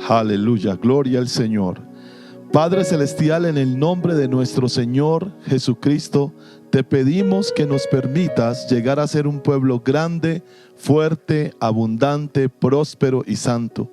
Aleluya, gloria al Señor. Padre Celestial, en el nombre de nuestro Señor Jesucristo, te pedimos que nos permitas llegar a ser un pueblo grande, fuerte, abundante, próspero y santo.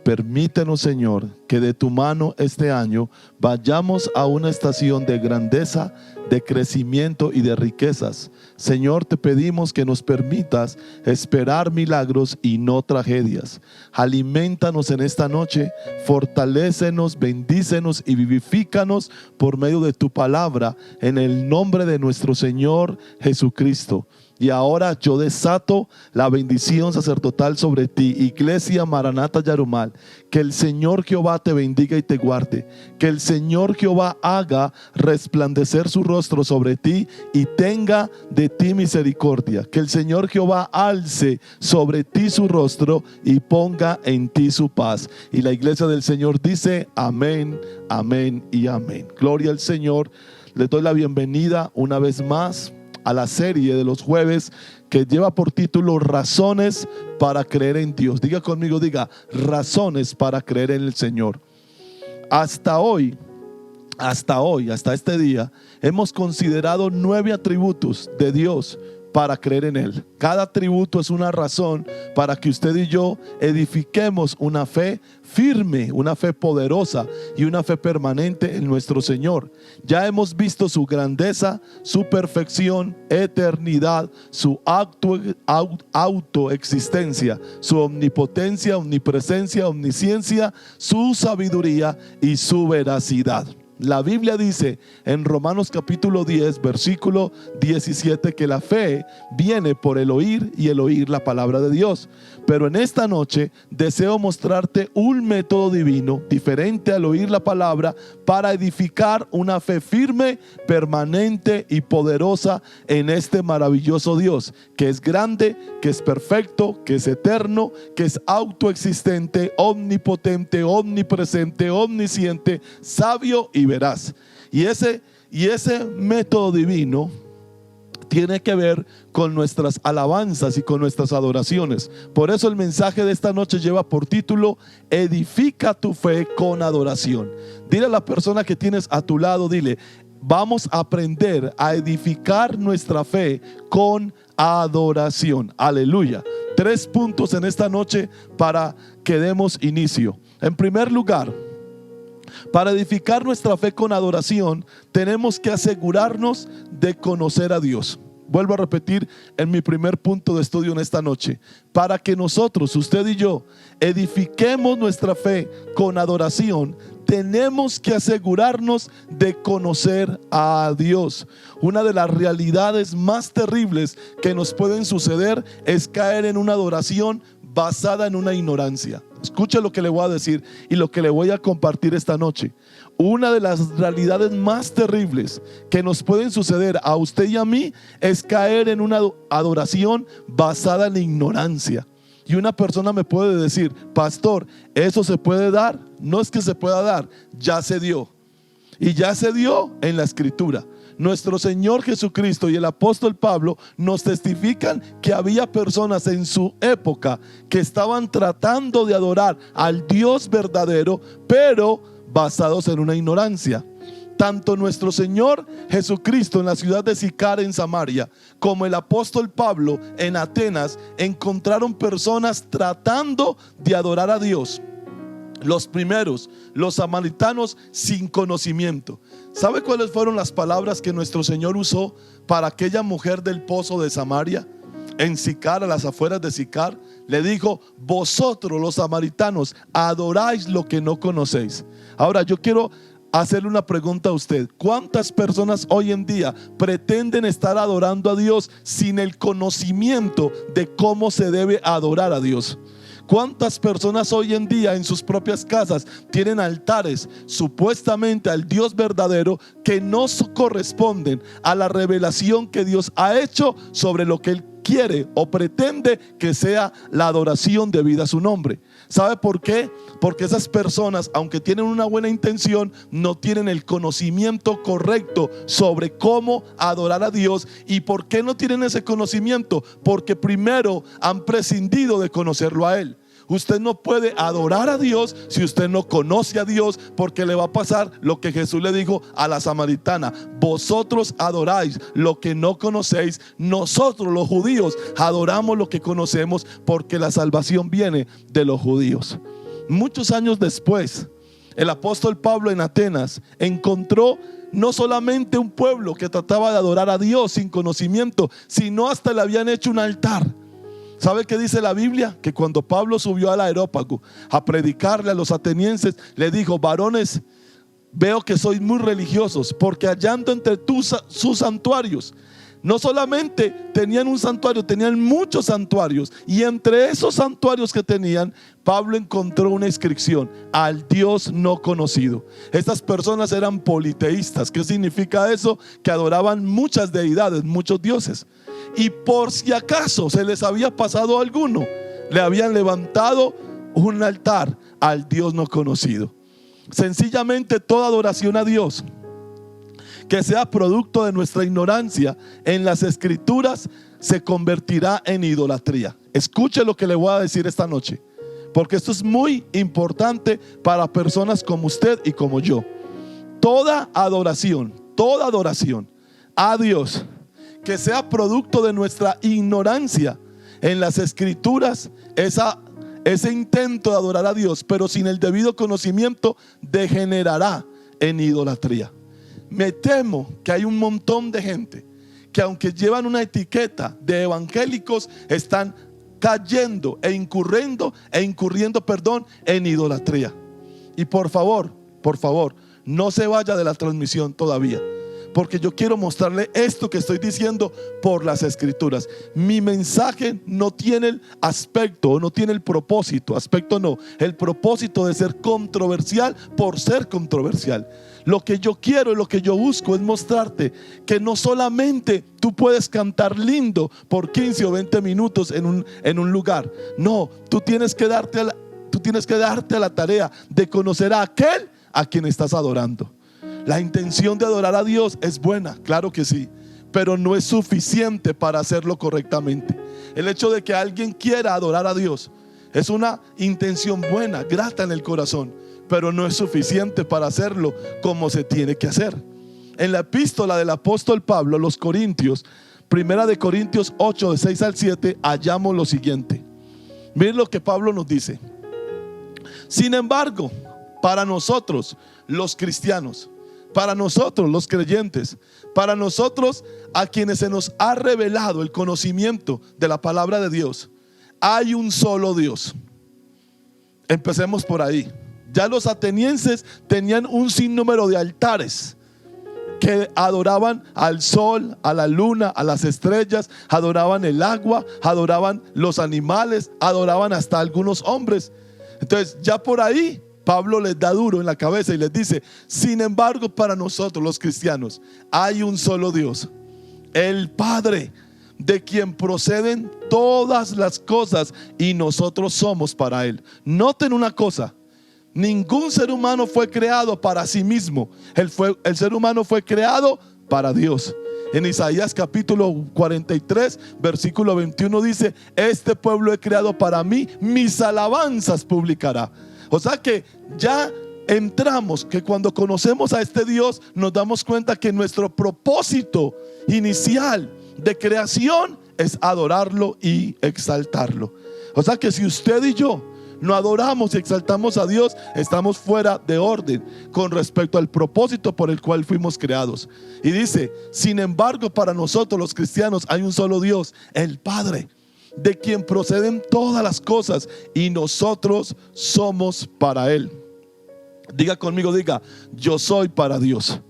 Permítenos, Señor, que de tu mano este año vayamos a una estación de grandeza, de crecimiento y de riquezas. Señor, te pedimos que nos permitas esperar milagros y no tragedias. Aliméntanos en esta noche, fortalécenos, bendícenos y vivifícanos por medio de tu palabra, en el nombre de nuestro Señor Jesucristo. Y ahora yo desato la bendición sacerdotal sobre ti, Iglesia Maranata Yarumal. Que el Señor Jehová te bendiga y te guarde. Que el Señor Jehová haga resplandecer su rostro sobre ti y tenga de ti misericordia. Que el Señor Jehová alce sobre ti su rostro y ponga en ti su paz. Y la iglesia del Señor dice amén, amén y amén. Gloria al Señor. Les doy la bienvenida una vez más a la serie de los jueves que lleva por título Razones para creer en Dios. Diga conmigo, diga, razones para creer en el Señor. Hasta este día, hemos considerado 9 atributos de Dios para creer en Él. Cada atributo es una razón para que usted y yo edifiquemos una fe firme, una fe poderosa y una fe permanente en nuestro Señor. Ya hemos visto su grandeza, su perfección, eternidad, su autoexistencia, su omnipotencia, omnipresencia, omnisciencia, su sabiduría y su veracidad. La Biblia dice en Romanos capítulo 10 versículo 17 que la fe viene por el oír y el oír la palabra de Dios. Pero en esta noche deseo mostrarte un método divino diferente al oír la palabra para edificar una fe firme, permanente y poderosa en este maravilloso Dios que es grande, que es perfecto, que es eterno, que es autoexistente, omnipotente, omnipresente, omnisciente, sabio y veraz. Y ese método divino tiene que ver con nuestras alabanzas y con nuestras adoraciones. Por eso el mensaje de esta noche lleva por título Edifica tu fe con adoración. Dile a la persona que tienes a tu lado, dile, vamos a aprender a edificar nuestra fe con adoración. Aleluya. 3 puntos en esta noche para que demos inicio. En primer lugar, para edificar nuestra fe con adoración, tenemos que asegurarnos de conocer a Dios. Vuelvo a repetir en mi primer punto de estudio en esta noche. Para que nosotros, usted y yo, edifiquemos nuestra fe con adoración, tenemos que asegurarnos de conocer a Dios. Una de las realidades más terribles que nos pueden suceder es caer en una adoración basada en una ignorancia. Escuche lo que le voy a decir y lo que le voy a compartir esta noche. Una de las realidades más terribles que nos pueden suceder a usted y a mí es caer en una adoración basada en ignorancia. Y una persona me puede decir, pastor, ¿eso se puede dar? No es que se pueda dar, ya se dio. Y ya se dio en la Escritura. Nuestro Señor Jesucristo y el apóstol Pablo nos testifican que había personas en su época que estaban tratando de adorar al Dios verdadero, pero basados en una ignorancia. Tanto nuestro Señor Jesucristo en la ciudad de Sicar en Samaria, como el apóstol Pablo en Atenas, encontraron personas tratando de adorar a Dios. Los primeros, los samaritanos, sin conocimiento. ¿Sabe cuáles fueron las palabras que nuestro Señor usó para aquella mujer del pozo de Samaria? En Sicar, a las afueras de Sicar, le dijo, vosotros los samaritanos adoráis lo que no conocéis. Ahora yo quiero hacerle una pregunta a usted. ¿Cuántas personas hoy en día pretenden estar adorando a Dios sin el conocimiento de cómo se debe adorar a Dios? ¿Cuántas personas hoy en día en sus propias casas tienen altares supuestamente al Dios verdadero que no corresponden a la revelación que Dios ha hecho sobre lo que Él quiere o pretende que sea la adoración debida a su nombre? ¿Sabe por qué? Porque esas personas, aunque tienen una buena intención, no tienen el conocimiento correcto sobre cómo adorar a Dios. ¿Y por qué no tienen ese conocimiento? Porque primero han prescindido de conocerlo a Él. Usted no puede adorar a Dios si usted no conoce a Dios, porque le va a pasar lo que Jesús le dijo a la samaritana: vosotros adoráis lo que no conocéis, nosotros los judíos adoramos lo que conocemos, porque la salvación viene de los judíos. Muchos años después, el apóstol Pablo en Atenas encontró no solamente un pueblo que trataba de adorar a Dios sin conocimiento, sino hasta le habían hecho un altar. ¿Sabe qué dice la Biblia? Que cuando Pablo subió al Areópago a predicarle a los atenienses, le dijo: varones, veo que sois muy religiosos, porque hallando entre sus santuarios, no solamente tenían un santuario, tenían muchos santuarios, y entre esos santuarios que tenían, Pablo encontró una inscripción: al Dios no conocido. Estas personas eran politeístas. ¿Qué significa eso? Que adoraban muchas deidades, muchos dioses, y por si acaso se les había pasado alguno, le habían levantado un altar al Dios no conocido. Sencillamente, toda adoración a Dios que sea producto de nuestra ignorancia en las escrituras se convertirá en idolatría. Escuche lo que le voy a decir esta noche, porque esto es muy importante para personas como usted y como yo. Toda adoración a Dios que sea producto de nuestra ignorancia en las escrituras, ese intento de adorar a Dios pero sin el debido conocimiento, degenerará en idolatría. Me temo que hay un montón de gente que, aunque llevan una etiqueta de evangélicos, están cayendo e incurriendo en idolatría. Y por favor, no se vaya de la transmisión todavía, porque yo quiero mostrarle esto que estoy diciendo por las escrituras. Mi mensaje no tiene el aspecto, no tiene el propósito, el propósito de ser controversial por ser controversial. Lo que yo quiero y lo que yo busco es mostrarte que no solamente tú puedes cantar lindo por 15 o 20 minutos en un lugar. No, tú tienes que darte a la tarea de conocer a aquel a quien estás adorando. La intención de adorar a Dios es buena, claro que sí, pero no es suficiente para hacerlo correctamente. El hecho de que alguien quiera adorar a Dios es una intención buena, grata en el corazón, pero no es suficiente para hacerlo como se tiene que hacer. En la epístola del apóstol Pablo a los Corintios, 1 de Corintios 8, de 6 al 7, hallamos lo siguiente. Miren lo que Pablo nos dice: sin embargo, para nosotros los cristianos, para nosotros los creyentes, para nosotros a quienes se nos ha revelado el conocimiento de la palabra de Dios, hay un solo Dios. Empecemos por ahí. Ya los atenienses tenían un sinnúmero de altares que adoraban al sol, a la luna, a las estrellas, adoraban el agua, adoraban los animales, adoraban hasta algunos hombres. Entonces ya por ahí Pablo les da duro en la cabeza y les dice: sin embargo, para nosotros los cristianos hay un solo Dios, el Padre, de quien proceden todas las cosas, y nosotros somos para Él. Noten una cosa: ningún ser humano fue creado para sí mismo. El ser humano fue creado para Dios. En Isaías capítulo 43 versículo 21 dice: este pueblo he creado para mí, mis alabanzas publicará. O sea que ya entramos, que cuando conocemos a este Dios nos damos cuenta que nuestro propósito inicial de creación es adorarlo y exaltarlo. O sea que si usted y yo no adoramos y exaltamos a Dios, estamos fuera de orden con respecto al propósito por el cual fuimos creados. Y dice: sin embargo, para nosotros los cristianos hay un solo Dios, el Padre, de quien proceden todas las cosas, y nosotros somos para Él. Diga conmigo, diga: yo soy para Dios.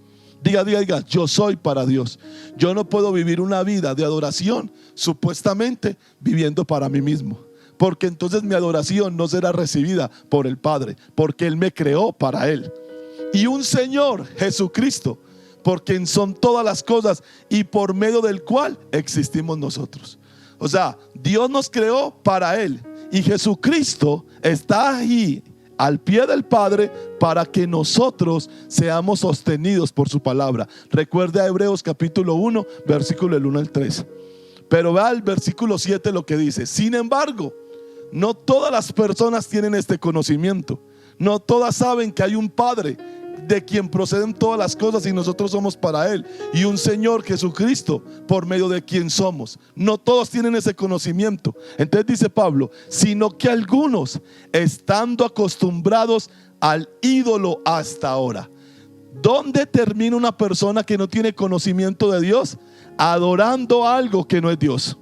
Diga, yo soy para Dios. Yo no puedo vivir una vida de adoración supuestamente viviendo para mí mismo, porque entonces mi adoración no será recibida por el Padre, porque Él me creó para Él. Y un Señor, Jesucristo, por quien son todas las cosas y por medio del cual existimos nosotros. O sea, Dios nos creó para Él, y Jesucristo está ahí al pie del Padre para que nosotros seamos sostenidos por su palabra. Recuerde a Hebreos capítulo 1 versículo del 1 al 3. Pero vea el versículo 7 lo que dice: sin embargo, No todas las personas tienen este conocimiento. No todas saben que hay un Padre de quien proceden todas las cosas y nosotros somos para Él, y un Señor Jesucristo por medio de quien somos. No todos tienen ese conocimiento. Entonces dice Pablo, sino que algunos, estando acostumbrados al ídolo hasta ahora. ¿Dónde termina una persona que no tiene conocimiento de Dios? Adorando algo que no es Dios.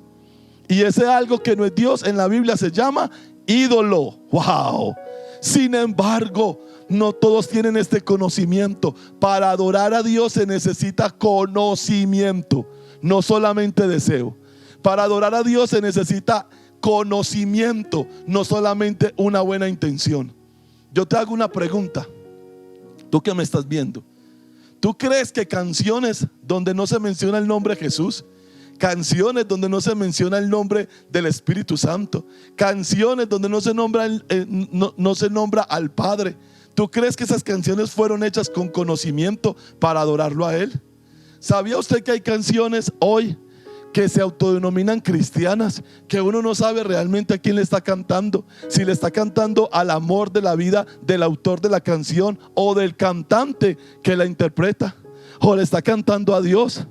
Y ese algo que no es Dios en la Biblia se llama ídolo. ¡Wow! Sin embargo, no todos tienen este conocimiento. Para adorar a Dios se necesita conocimiento, no solamente deseo. Para adorar a Dios se necesita conocimiento, no solamente una buena intención. Yo te hago una pregunta, tú que me estás viendo. ¿Tú crees que canciones donde no se menciona el nombre de Jesús, canciones donde no se menciona el nombre del Espíritu Santo, canciones donde no se nombra al Padre, ¿tú crees que esas canciones fueron hechas con conocimiento para adorarlo a Él? ¿Sabía usted que hay canciones hoy que se autodenominan cristianas, que uno no sabe realmente a quién le está cantando? Si le está cantando al amor de la vida del autor de la canción o del cantante que la interpreta, o le está cantando a Dios.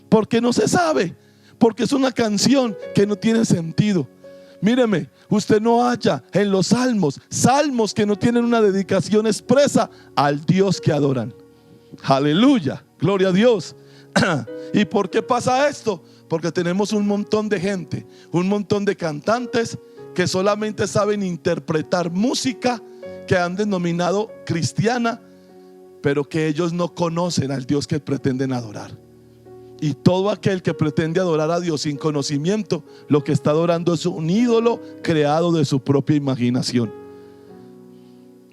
¿Por qué no se sabe? Porque es una canción que no tiene sentido. Míreme, usted no halla en los salmos que no tienen una dedicación expresa al Dios que adoran. Aleluya, gloria a Dios. ¿Y por qué pasa esto? Porque tenemos un montón de gente, un montón de cantantes que solamente saben interpretar música que han denominado cristiana, pero que ellos no conocen al Dios que pretenden adorar. Y todo aquel que pretende adorar a Dios sin conocimiento, lo que está adorando es un ídolo creado de su propia imaginación.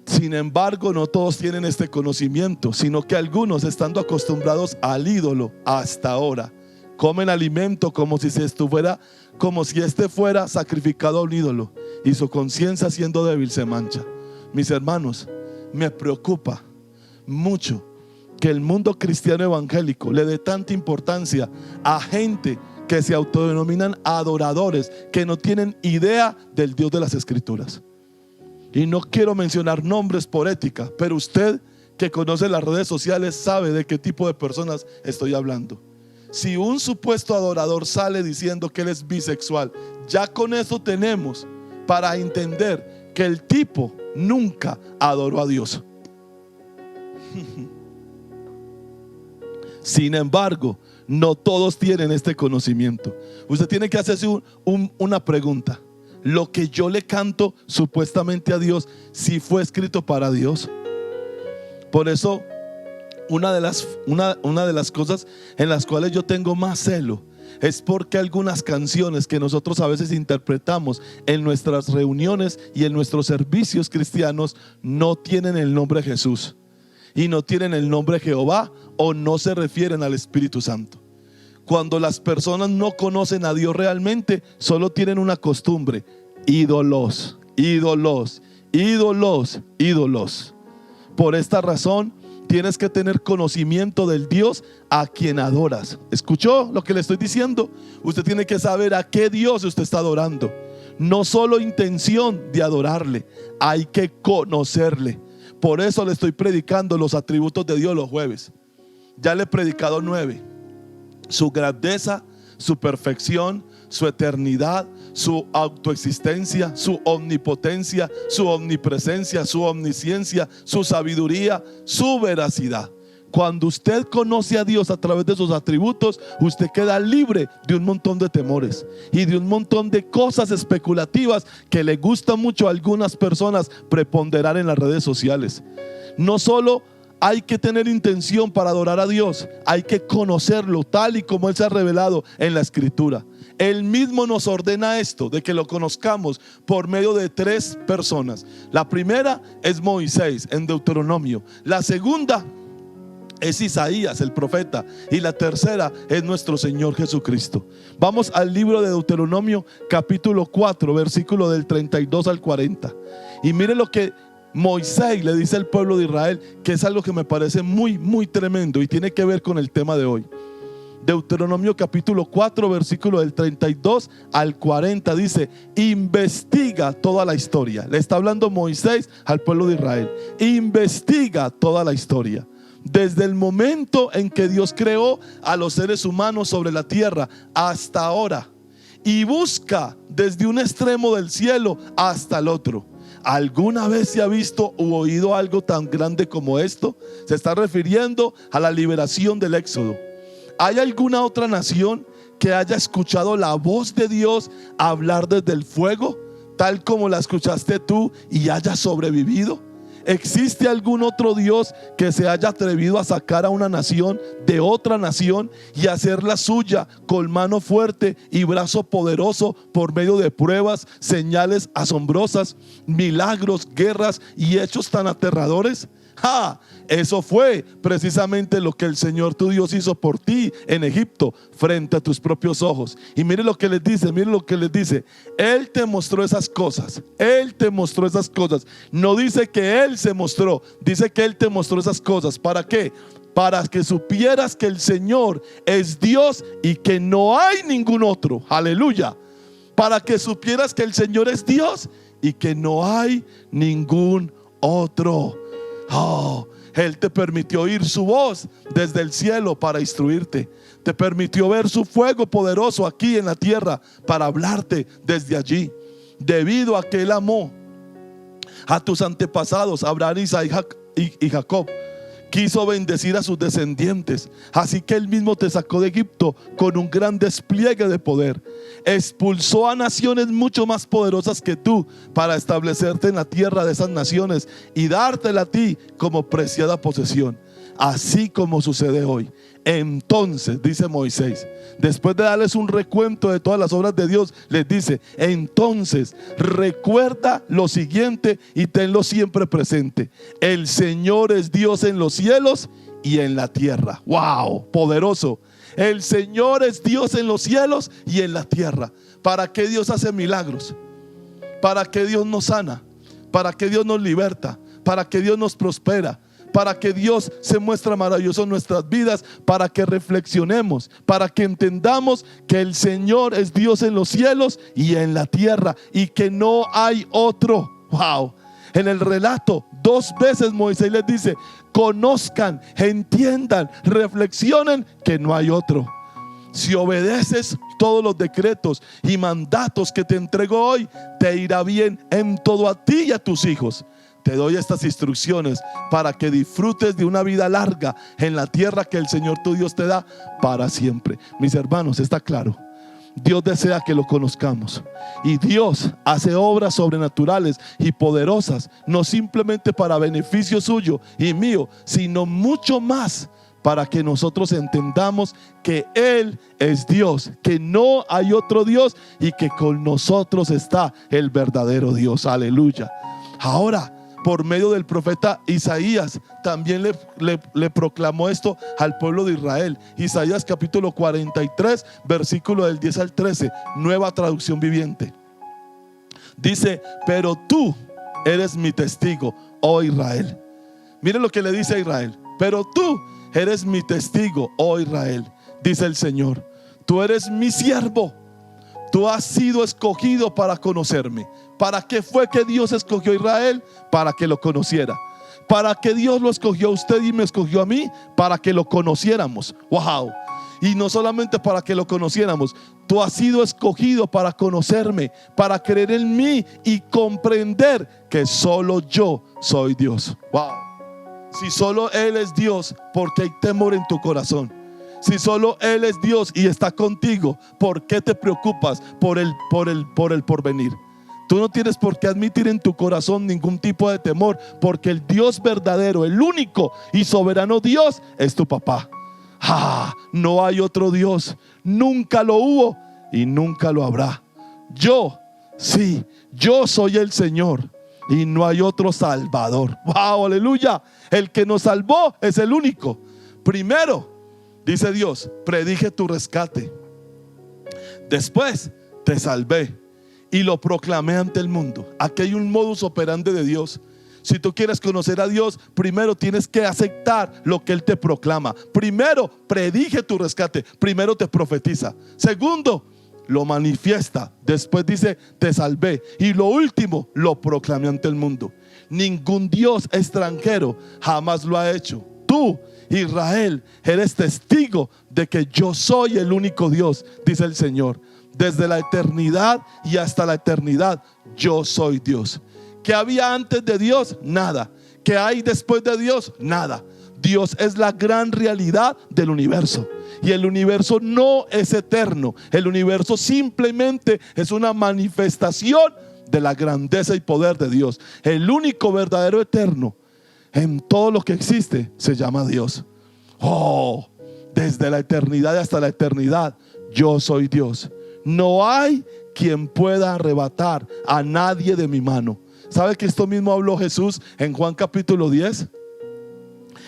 Sin embargo, no todos tienen este conocimiento, sino que algunos, estando acostumbrados al ídolo hasta ahora, comen alimento como si este fuera sacrificado a un ídolo, y su conciencia, siendo débil, se mancha. Mis hermanos, me preocupa mucho que el mundo cristiano evangélico le dé tanta importancia a gente que se autodenominan adoradores, que no tienen idea del Dios de las Escrituras. Y no quiero mencionar nombres por ética, pero usted que conoce las redes sociales sabe de qué tipo de personas estoy hablando. Si un supuesto adorador sale diciendo que él es bisexual, ya con eso tenemos para entender que el tipo nunca adoró a Dios. Sin embargo, no todos tienen este conocimiento. Usted tiene que hacerse una pregunta. Lo que yo le canto supuestamente a Dios, ¿si fue escrito para Dios? Por eso, una de las cosas en las cuales yo tengo más celo es porque algunas canciones que nosotros a veces interpretamos en nuestras reuniones y en nuestros servicios cristianos no tienen el nombre de Jesús y no tienen el nombre de Jehová, o no se refieren al Espíritu Santo. Cuando las personas no conocen a Dios realmente, solo tienen una costumbre: ídolos, ídolos, ídolos, ídolos. Por esta razón tienes que tener conocimiento del Dios a quien adoras. ¿Escuchó lo que le estoy diciendo? Usted tiene que saber a qué Dios usted está adorando. No solo intención de adorarle, hay que conocerle. Por eso le estoy predicando los atributos de Dios los jueves. Ya le he predicado 9: su grandeza, su perfección, su eternidad, su autoexistencia, su omnipotencia, su omnipresencia, su omnisciencia, su sabiduría, su veracidad. Cuando usted conoce a Dios a través de sus atributos, usted queda libre de un montón de temores y de un montón de cosas especulativas que le gusta mucho a algunas personas preponderar en las redes sociales. No solo hay que tener intención para adorar a Dios, hay que conocerlo tal y como Él se ha revelado en la Escritura. Él mismo nos ordena esto, de que lo conozcamos por medio de 3 personas. La primera es Moisés en Deuteronomio. La segunda es Isaías el profeta, y la tercera es nuestro Señor Jesucristo. Vamos al libro de Deuteronomio capítulo 4, versículo del 32 al 40. Y mire lo que Moisés le dice al pueblo de Israel, que es algo que me parece muy, muy tremendo y tiene que ver con el tema de hoy. Deuteronomio capítulo 4, versículo del 32 al 40 dice: investiga toda la historia. Le está hablando Moisés al pueblo de Israel. Investiga toda la historia, desde el momento en que Dios creó a los seres humanos sobre la tierra hasta ahora, y busca desde un extremo del cielo hasta el otro. ¿Alguna vez se ha visto u oído algo tan grande como esto? Se está refiriendo a la liberación del Éxodo. ¿Hay alguna otra nación que haya escuchado la voz de Dios hablar desde el fuego, tal como la escuchaste tú, y haya sobrevivido? ¿Existe algún otro Dios que se haya atrevido a sacar a una nación de otra nación y hacerla suya con mano fuerte y brazo poderoso por medio de pruebas, señales asombrosas, milagros, guerras y hechos tan aterradores? Eso fue precisamente lo que el Señor tu Dios hizo por ti en Egipto, frente a tus propios ojos. Y mire lo que les dice, mire lo que les dice: Él te mostró esas cosas. Él te mostró esas cosas. No dice que Él se mostró, dice que Él te mostró esas cosas. ¿Para qué? Para que supieras que el Señor es Dios y que no hay ningún otro. Aleluya. Para que supieras que el Señor es Dios y que no hay ningún otro. Él te permitió oír su voz desde el cielo para instruirte. Te permitió ver su fuego poderoso aquí en la tierra para hablarte desde allí. Debido a que Él amó a tus antepasados, Abraham, Isaac y Jacob, quiso bendecir a sus descendientes. Así que Él mismo te sacó de Egipto con un gran despliegue de poder. Expulsó a naciones mucho más poderosas que tú para establecerte en la tierra de esas naciones y dártela a ti como preciada posesión. Así como sucede hoy. Entonces, dice Moisés, después de darles un recuento de todas las obras de Dios, les dice: entonces recuerda lo siguiente y tenlo siempre presente: el Señor es Dios en los cielos y en la tierra. ¡Wow! Poderoso. El Señor es Dios en los cielos y en la tierra. ¿Para qué Dios hace milagros? ¿Para qué Dios nos sana? ¿Para qué Dios nos liberta? ¿Para qué Dios nos prospera? Para que Dios se muestre maravilloso en nuestras vidas, para que reflexionemos, para que entendamos que el Señor es Dios en los cielos y en la tierra y que no hay otro. Wow. En el relato 2 veces Moisés les dice: conozcan, entiendan, reflexionen que no hay otro. Si obedeces todos los decretos y mandatos que te entrego hoy, te irá bien en todo a ti y a tus hijos. Te doy estas instrucciones para que disfrutes de una vida larga en la tierra que el Señor tu Dios te da para siempre. Mis hermanos, está claro. Dios desea que lo conozcamos, y Dios hace obras sobrenaturales y poderosas, no simplemente para beneficio suyo y mío, sino mucho más para que nosotros entendamos que Él es Dios, que no hay otro Dios y que con nosotros está el verdadero Dios. Aleluya. Ahora, por medio del profeta Isaías, también le proclamó esto al pueblo de Israel. Isaías capítulo 43, versículo del 10 al 13, nueva traducción viviente. Dice: pero tú eres mi testigo, oh Israel. Mire lo que le dice a Israel: pero tú eres mi testigo, oh Israel, dice el Señor. Tú eres mi siervo. Tú has sido escogido para conocerme. ¿Para qué fue que Dios escogió a Israel? Para que lo conociera. ¿Para qué Dios lo escogió a usted y me escogió a mí? Para que lo conociéramos. ¡Wow! Y no solamente para que lo conociéramos. Tú has sido escogido para conocerme, para creer en mí y comprender que solo yo soy Dios. ¡Wow! Si solo Él es Dios, ¿por qué hay temor en tu corazón? Si solo Él es Dios y está contigo, ¿por qué te preocupas por el porvenir? Tú no tienes por qué admitir en tu corazón ningún tipo de temor, porque el Dios verdadero, el único y soberano Dios, es tu papá. No hay otro Dios, nunca lo hubo y nunca lo habrá. Yo soy el Señor y no hay otro Salvador. ¡Wow! ¡Aleluya! El que nos salvó es el único. Primero, dice Dios, predije tu rescate. Después te salvé y lo proclamé ante el mundo. Aquí hay un modus operandi de Dios. Si tú quieres conocer a Dios, primero tienes que aceptar lo que Él te proclama. Primero, predique tu rescate. Primero te profetiza. Segundo, lo manifiesta. Después dice, te salvé. Y lo último, lo proclamé ante el mundo. Ningún Dios extranjero jamás lo ha hecho. Tú, Israel, eres testigo de que yo soy el único Dios, dice el Señor. Desde la eternidad y hasta la eternidad, yo soy Dios. ¿Qué había antes de Dios? Nada. ¿Qué hay después de Dios? Nada. Dios es la gran realidad del universo. Y el universo no es eterno. El universo simplemente es una manifestación de la grandeza y poder de Dios. El único verdadero eterno en todo lo que existe se llama Dios. Oh, desde la eternidad hasta la eternidad, yo soy Dios. No hay quien pueda arrebatar a nadie de mi mano. ¿Sabe que esto mismo habló Jesús en Juan capítulo 10?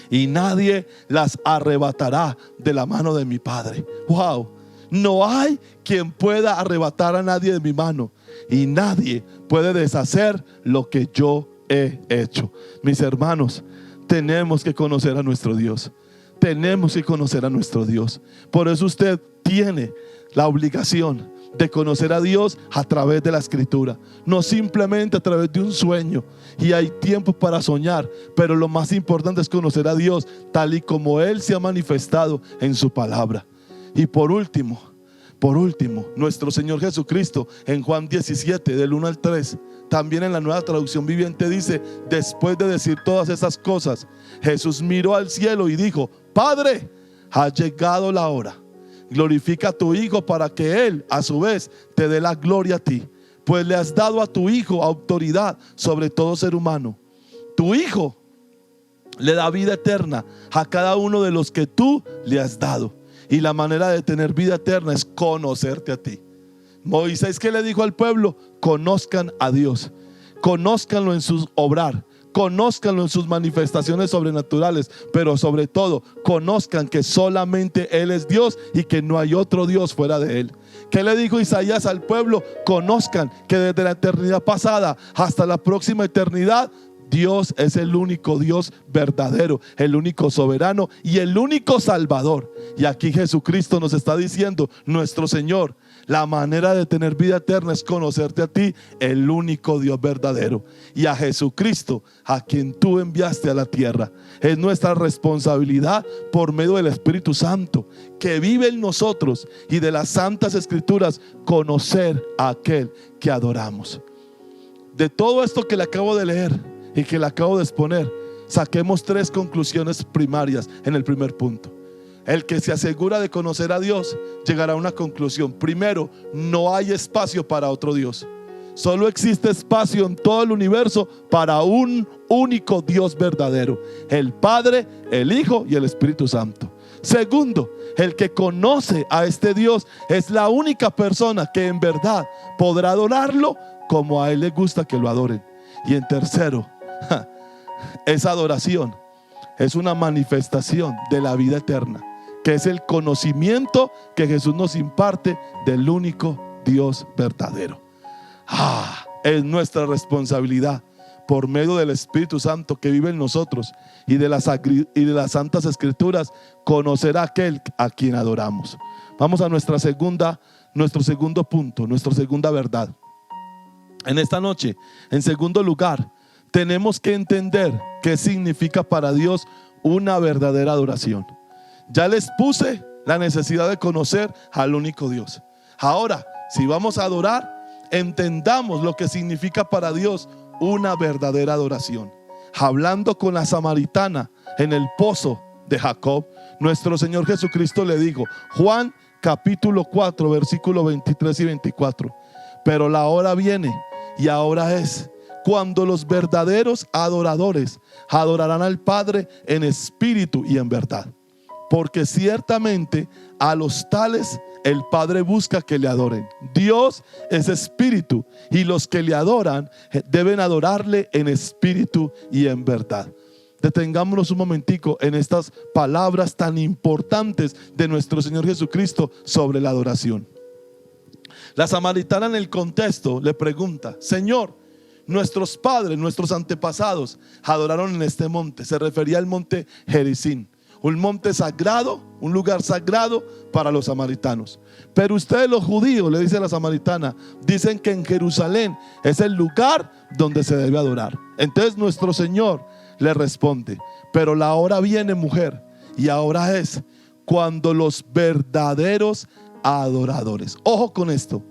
Y nadie las arrebatará de la mano de mi Padre. Wow. No hay quien pueda arrebatar a nadie de mi mano. Y nadie puede deshacer lo que yo he hecho. Mis hermanos, tenemos que conocer a nuestro Dios. Tenemos que conocer a nuestro Dios. Por eso usted tiene la obligación de conocer a Dios a través de la Escritura, no simplemente a través de un sueño. Y hay tiempo para soñar, pero lo más importante es conocer a Dios tal y como Él se ha manifestado en su palabra. Y por último, nuestro Señor Jesucristo en Juan 17 del 1 al 3, también en la Nueva Traducción Viviente dice: después de decir todas esas cosas, Jesús miró al cielo y dijo: Padre, ha llegado la hora. Glorifica a tu Hijo para que Él a su vez te dé la gloria a ti, pues le has dado a tu Hijo autoridad sobre todo ser humano. Tu Hijo le da vida eterna a cada uno de los que tú le has dado. Y la manera de tener vida eterna es conocerte a ti. Moisés, ¿qué le dijo al pueblo? Conozcan a Dios, conózcanlo en su obrar, conózcanlo en sus manifestaciones sobrenaturales, pero sobre todo conozcan que solamente Él es Dios y que no hay otro Dios fuera de Él. ¿Qué le dijo Isaías al pueblo? Conozcan que desde la eternidad pasada hasta la próxima eternidad, Dios es el único Dios verdadero, el único soberano y el único Salvador. Y aquí Jesucristo nos está diciendo, nuestro Señor, la manera de tener vida eterna es conocerte a ti, el único Dios verdadero, y a Jesucristo, a quien tú enviaste a la tierra. Es nuestra responsabilidad por medio del Espíritu Santo que vive en nosotros y de las Santas Escrituras conocer a aquel que adoramos. De todo esto que le acabo de leer y que le acabo de exponer, saquemos 3 conclusiones primarias en el primer punto. El que se asegura de conocer a Dios llegará a una conclusión. Primero, no hay espacio para otro Dios. Solo existe espacio en todo el universo para un único Dios verdadero: el Padre, el Hijo y el Espíritu Santo. Segundo, el que conoce a este Dios es la única persona que en verdad podrá adorarlo como a Él le gusta que lo adoren. Y en tercero, esa adoración es una manifestación de la vida eterna, que es el conocimiento que Jesús nos imparte del único Dios verdadero. Es nuestra responsabilidad, por medio del Espíritu Santo que vive en nosotros y de las Santas Escrituras, conocer a aquel a quien adoramos. Vamos a nuestro segundo punto, nuestra segunda verdad. En esta noche, en segundo lugar, tenemos que entender qué significa para Dios una verdadera adoración. Ya les puse la necesidad de conocer al único Dios. Ahora, si vamos a adorar, entendamos lo que significa para Dios una verdadera adoración. Hablando con la samaritana en el pozo de Jacob, nuestro Señor Jesucristo le dijo, Juan capítulo 4 versículo 23 y 24: pero la hora viene y ahora es, cuando los verdaderos adoradores adorarán al Padre en espíritu y en verdad, porque ciertamente a los tales el Padre busca que le adoren. Dios es espíritu y los que le adoran deben adorarle en espíritu y en verdad. Detengámonos un momentico en estas palabras tan importantes de nuestro Señor Jesucristo sobre la adoración. La samaritana en el contexto le pregunta, Señor, nuestros padres, nuestros antepasados adoraron en este monte. Se refería al monte Gerizim, un monte sagrado, un lugar sagrado para los samaritanos. Pero ustedes los judíos, le dice la samaritana, dicen que en Jerusalén es el lugar donde se debe adorar. Entonces nuestro Señor le responde: pero la hora viene, mujer, y ahora es cuando los verdaderos adoradores. Ojo con esto.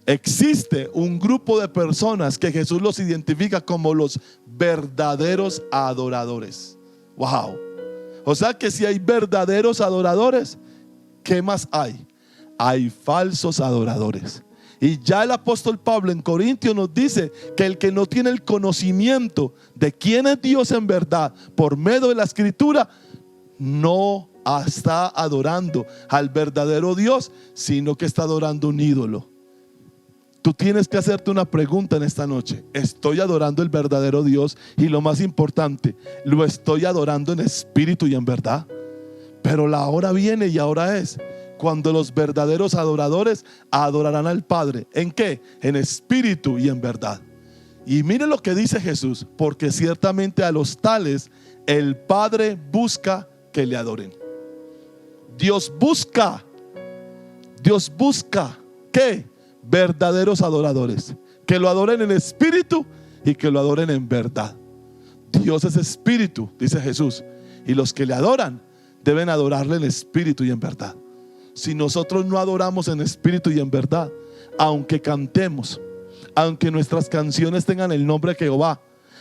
Existe un grupo de personas que Jesús los identifica como los verdaderos adoradores. Wow. O sea que si hay verdaderos adoradores, ¿qué más hay? Hay falsos adoradores. Y ya el apóstol Pablo en Corintios nos dice que el que no tiene el conocimiento de quién es Dios en verdad por medio de la escritura, no está adorando al verdadero Dios, sino que está adorando un ídolo. Tú tienes que hacerte una pregunta en esta noche: ¿estoy adorando el verdadero Dios? Y lo más importante, ¿lo estoy adorando en espíritu y en verdad? Pero la hora viene y ahora es cuando los verdaderos adoradores adorarán al Padre. ¿En qué? En espíritu y en verdad. Y mire lo que dice Jesús: porque ciertamente a los tales el Padre busca que le adoren. Dios busca ¿qué? Verdaderos adoradores, que lo adoren en espíritu y que lo adoren en verdad. Dios es espíritu, dice Jesús, y los que le adoran deben adorarle en espíritu y en verdad. Si nosotros no adoramos en espíritu y en verdad, aunque cantemos, aunque nuestras canciones tengan el nombre de Jehová,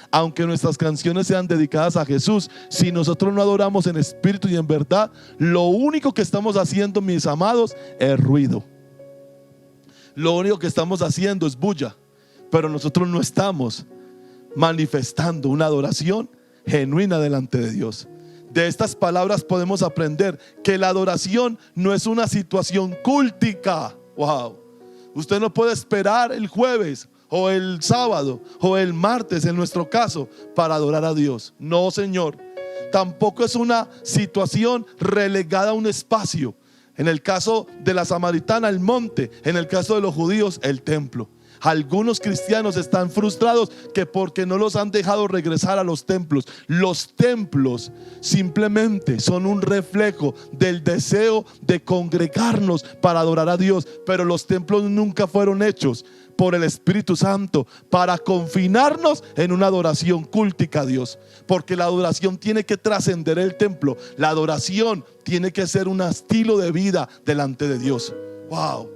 aunque nuestras canciones sean dedicadas a Jesús, si nosotros no adoramos en espíritu y en verdad, lo único que estamos haciendo, mis amados, es ruido. Lo único que estamos haciendo es bulla, pero nosotros no estamos manifestando una adoración genuina delante de Dios. De estas palabras podemos aprender que la adoración no es una situación cultica. Wow. Usted no puede esperar el jueves o el sábado o el martes, en nuestro caso, para adorar a Dios. No, Señor. Tampoco es una situación relegada a un espacio. En el caso de la samaritana, el monte; en el caso de los judíos, el templo. Algunos cristianos están frustrados que porque no los han dejado regresar a los templos. Los templos simplemente son un reflejo del deseo de congregarnos para adorar a Dios, pero los templos nunca fueron hechos por el Espíritu Santo para confinarnos en una adoración cultica a Dios, porque la adoración tiene que trascender el templo. La adoración tiene que ser un estilo de vida delante de Dios. Wow.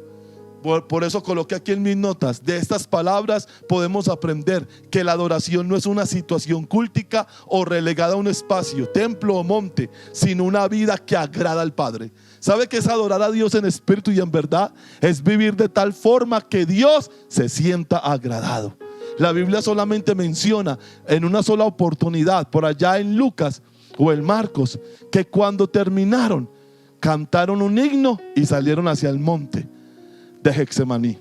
Por eso coloqué aquí en mis notas: de estas palabras podemos aprender que la adoración no es una situación cultica o relegada a un espacio, templo o monte, sino una vida que agrada al Padre. ¿Sabe qué es adorar a Dios en espíritu y en verdad? Es vivir de tal forma que Dios se sienta agradado. La Biblia solamente menciona en una sola oportunidad, por allá en Lucas o en Marcos, que cuando terminaron, cantaron un himno y salieron hacia el monte de Getsemaní.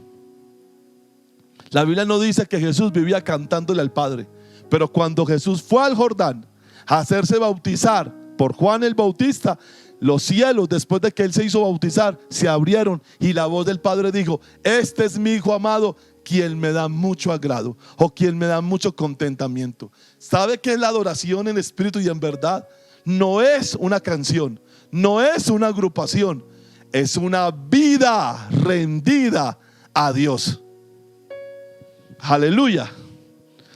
La Biblia no dice que Jesús vivía cantándole al Padre, pero cuando Jesús fue al Jordán a hacerse bautizar por Juan el Bautista, los cielos, después de que él se hizo bautizar, se abrieron y la voz del Padre dijo: este es mi Hijo amado, quien me da mucho agrado, o quien me da mucho contentamiento. ¿Sabe qué es la adoración en espíritu y en verdad? No es una canción, no es una agrupación, es una vida rendida a Dios. Aleluya.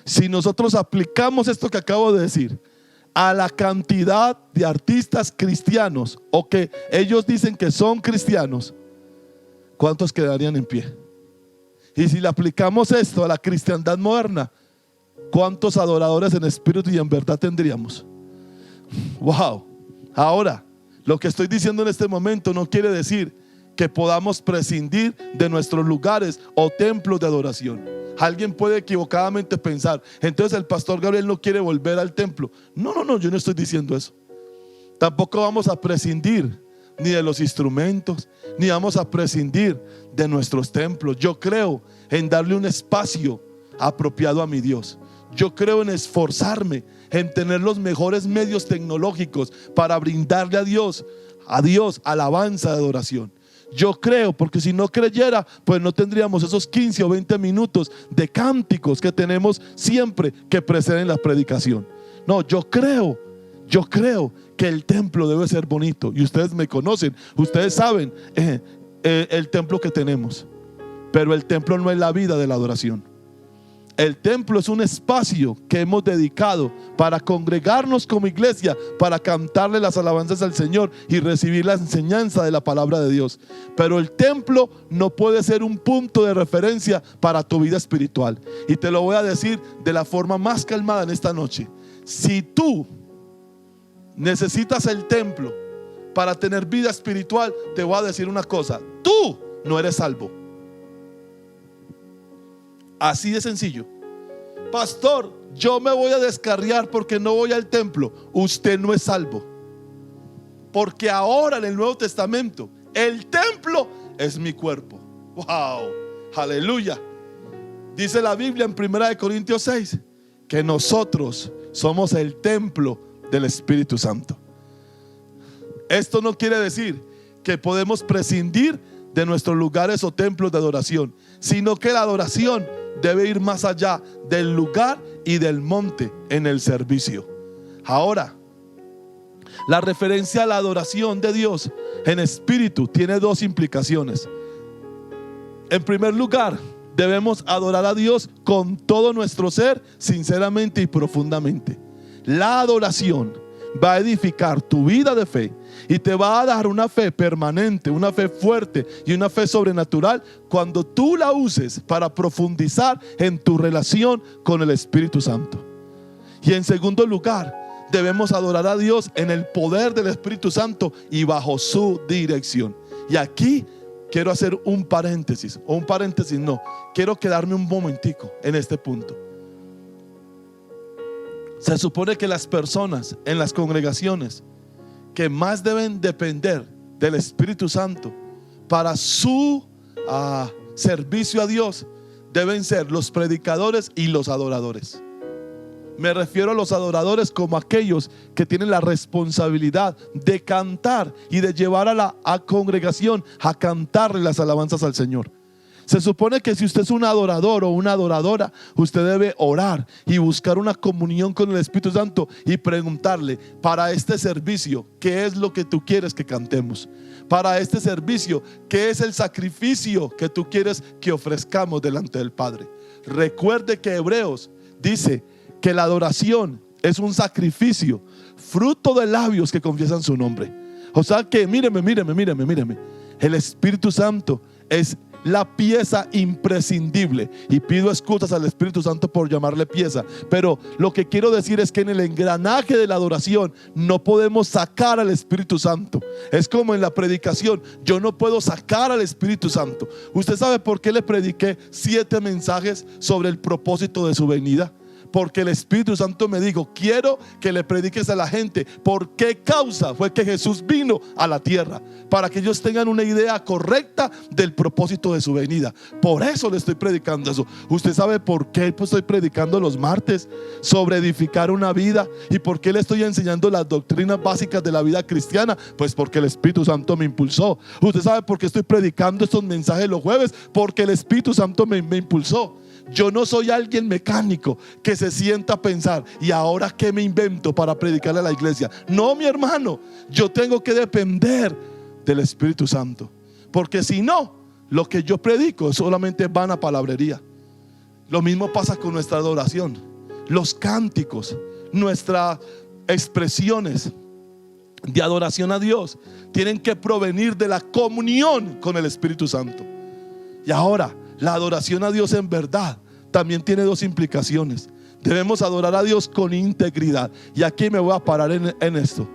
Si nosotros aplicamos esto que acabo de decir a la cantidad de artistas cristianos, o que ellos dicen que son cristianos, ¿cuántos quedarían en pie? Y si le aplicamos esto a la cristiandad moderna, ¿cuántos adoradores en espíritu y en verdad tendríamos? Wow. Ahora, lo que estoy diciendo en este momento no quiere decir que podamos prescindir de nuestros lugares o templos de adoración. Alguien puede equivocadamente pensar: entonces el pastor Gabriel no quiere volver al templo. No, yo no estoy diciendo eso. Tampoco vamos a prescindir ni de los instrumentos, ni vamos a prescindir de nuestros templos. Yo creo en darle un espacio apropiado a mi Dios. Yo creo en esforzarme en tener los mejores medios tecnológicos para brindarle a Dios alabanza de adoración. Yo creo, porque si no creyera, pues no tendríamos esos 15 o 20 minutos de cánticos que tenemos siempre que preceden la predicación. No, yo creo que el templo debe ser bonito. Y ustedes me conocen, ustedes saben el templo que tenemos. Pero el templo no es la vida de la adoración. El templo es un espacio que hemos dedicado para congregarnos como iglesia, para cantarle las alabanzas al Señor y recibir la enseñanza de la palabra de Dios. Pero el templo no puede ser un punto de referencia para tu vida espiritual. Y te lo voy a decir de la forma más calmada en esta noche. Si tú necesitas el templo para tener vida espiritual, te voy a decir una cosa: tú no eres salvo. Así de sencillo. Pastor, yo me voy a descarriar porque no voy al templo. Usted no es salvo. Porque ahora en el Nuevo Testamento el templo es mi cuerpo. Wow, aleluya. Dice la Biblia en 1 Corintios 6 que nosotros somos el templo del Espíritu Santo. Esto no quiere decir que podemos prescindir de nuestros lugares o templos de adoración, sino que la adoración debe ir más allá del lugar y del monte en el servicio. Ahora, la referencia a la adoración de Dios en espíritu tiene dos implicaciones. En primer lugar, debemos adorar a Dios con todo nuestro ser, sinceramente y profundamente. La adoración va a edificar tu vida de fe y te va a dar una fe permanente, una fe fuerte y una fe sobrenatural cuando tú la uses para profundizar en tu relación con el Espíritu Santo. Y en segundo lugar, debemos adorar a Dios en el poder del Espíritu Santo y bajo su dirección. Y aquí quiero hacer un paréntesis, o un paréntesis no, quiero quedarme un momentico en este punto. Se supone que las personas en las congregaciones que más deben depender del Espíritu Santo para su servicio a Dios deben ser los predicadores y los adoradores. Me refiero a los adoradores como aquellos que tienen la responsabilidad de cantar y de llevar a la congregación a cantarle las alabanzas al Señor. Se supone que si usted es un adorador o una adoradora, usted debe orar y buscar una comunión con el Espíritu Santo y preguntarle: para este servicio, ¿qué es lo que tú quieres que cantemos? Para este servicio, ¿qué es el sacrificio que tú quieres que ofrezcamos delante del Padre? Recuerde que Hebreos dice que la adoración es un sacrificio, fruto de labios que confiesan su nombre. O sea que míreme. El Espíritu Santo es la pieza imprescindible, y pido excusas al Espíritu Santo por llamarle pieza, pero lo que quiero decir es que en el engranaje de la adoración no podemos sacar al Espíritu Santo. Es como en la predicación, yo no puedo sacar al Espíritu Santo. ¿Usted sabe por qué le prediqué 7 mensajes sobre el propósito de su venida? Porque el Espíritu Santo me dijo: quiero que le prediques a la gente por qué causa fue que Jesús vino a la tierra, para que ellos tengan una idea correcta del propósito de su venida. Por eso le estoy predicando eso. ¿Usted sabe por qué estoy predicando los martes sobre edificar una vida? ¿Y por qué le estoy enseñando las doctrinas básicas de la vida cristiana? Pues porque el Espíritu Santo me impulsó. ¿Usted sabe por qué estoy predicando estos mensajes los jueves? Porque el Espíritu Santo me impulsó. Yo no soy alguien mecánico que se sienta a pensar: ¿y ahora qué me invento para predicarle a la iglesia? No, mi hermano, yo tengo que depender del Espíritu Santo, porque si no, lo que yo predico es solamente vana palabrería. Lo mismo pasa con nuestra adoración. Los cánticos, nuestras expresiones de adoración a Dios tienen que provenir de la comunión con el Espíritu Santo. Y ahora, la adoración a Dios en verdad también tiene 2 implicaciones. Debemos adorar a Dios con integridad. Y aquí me voy a parar en esto.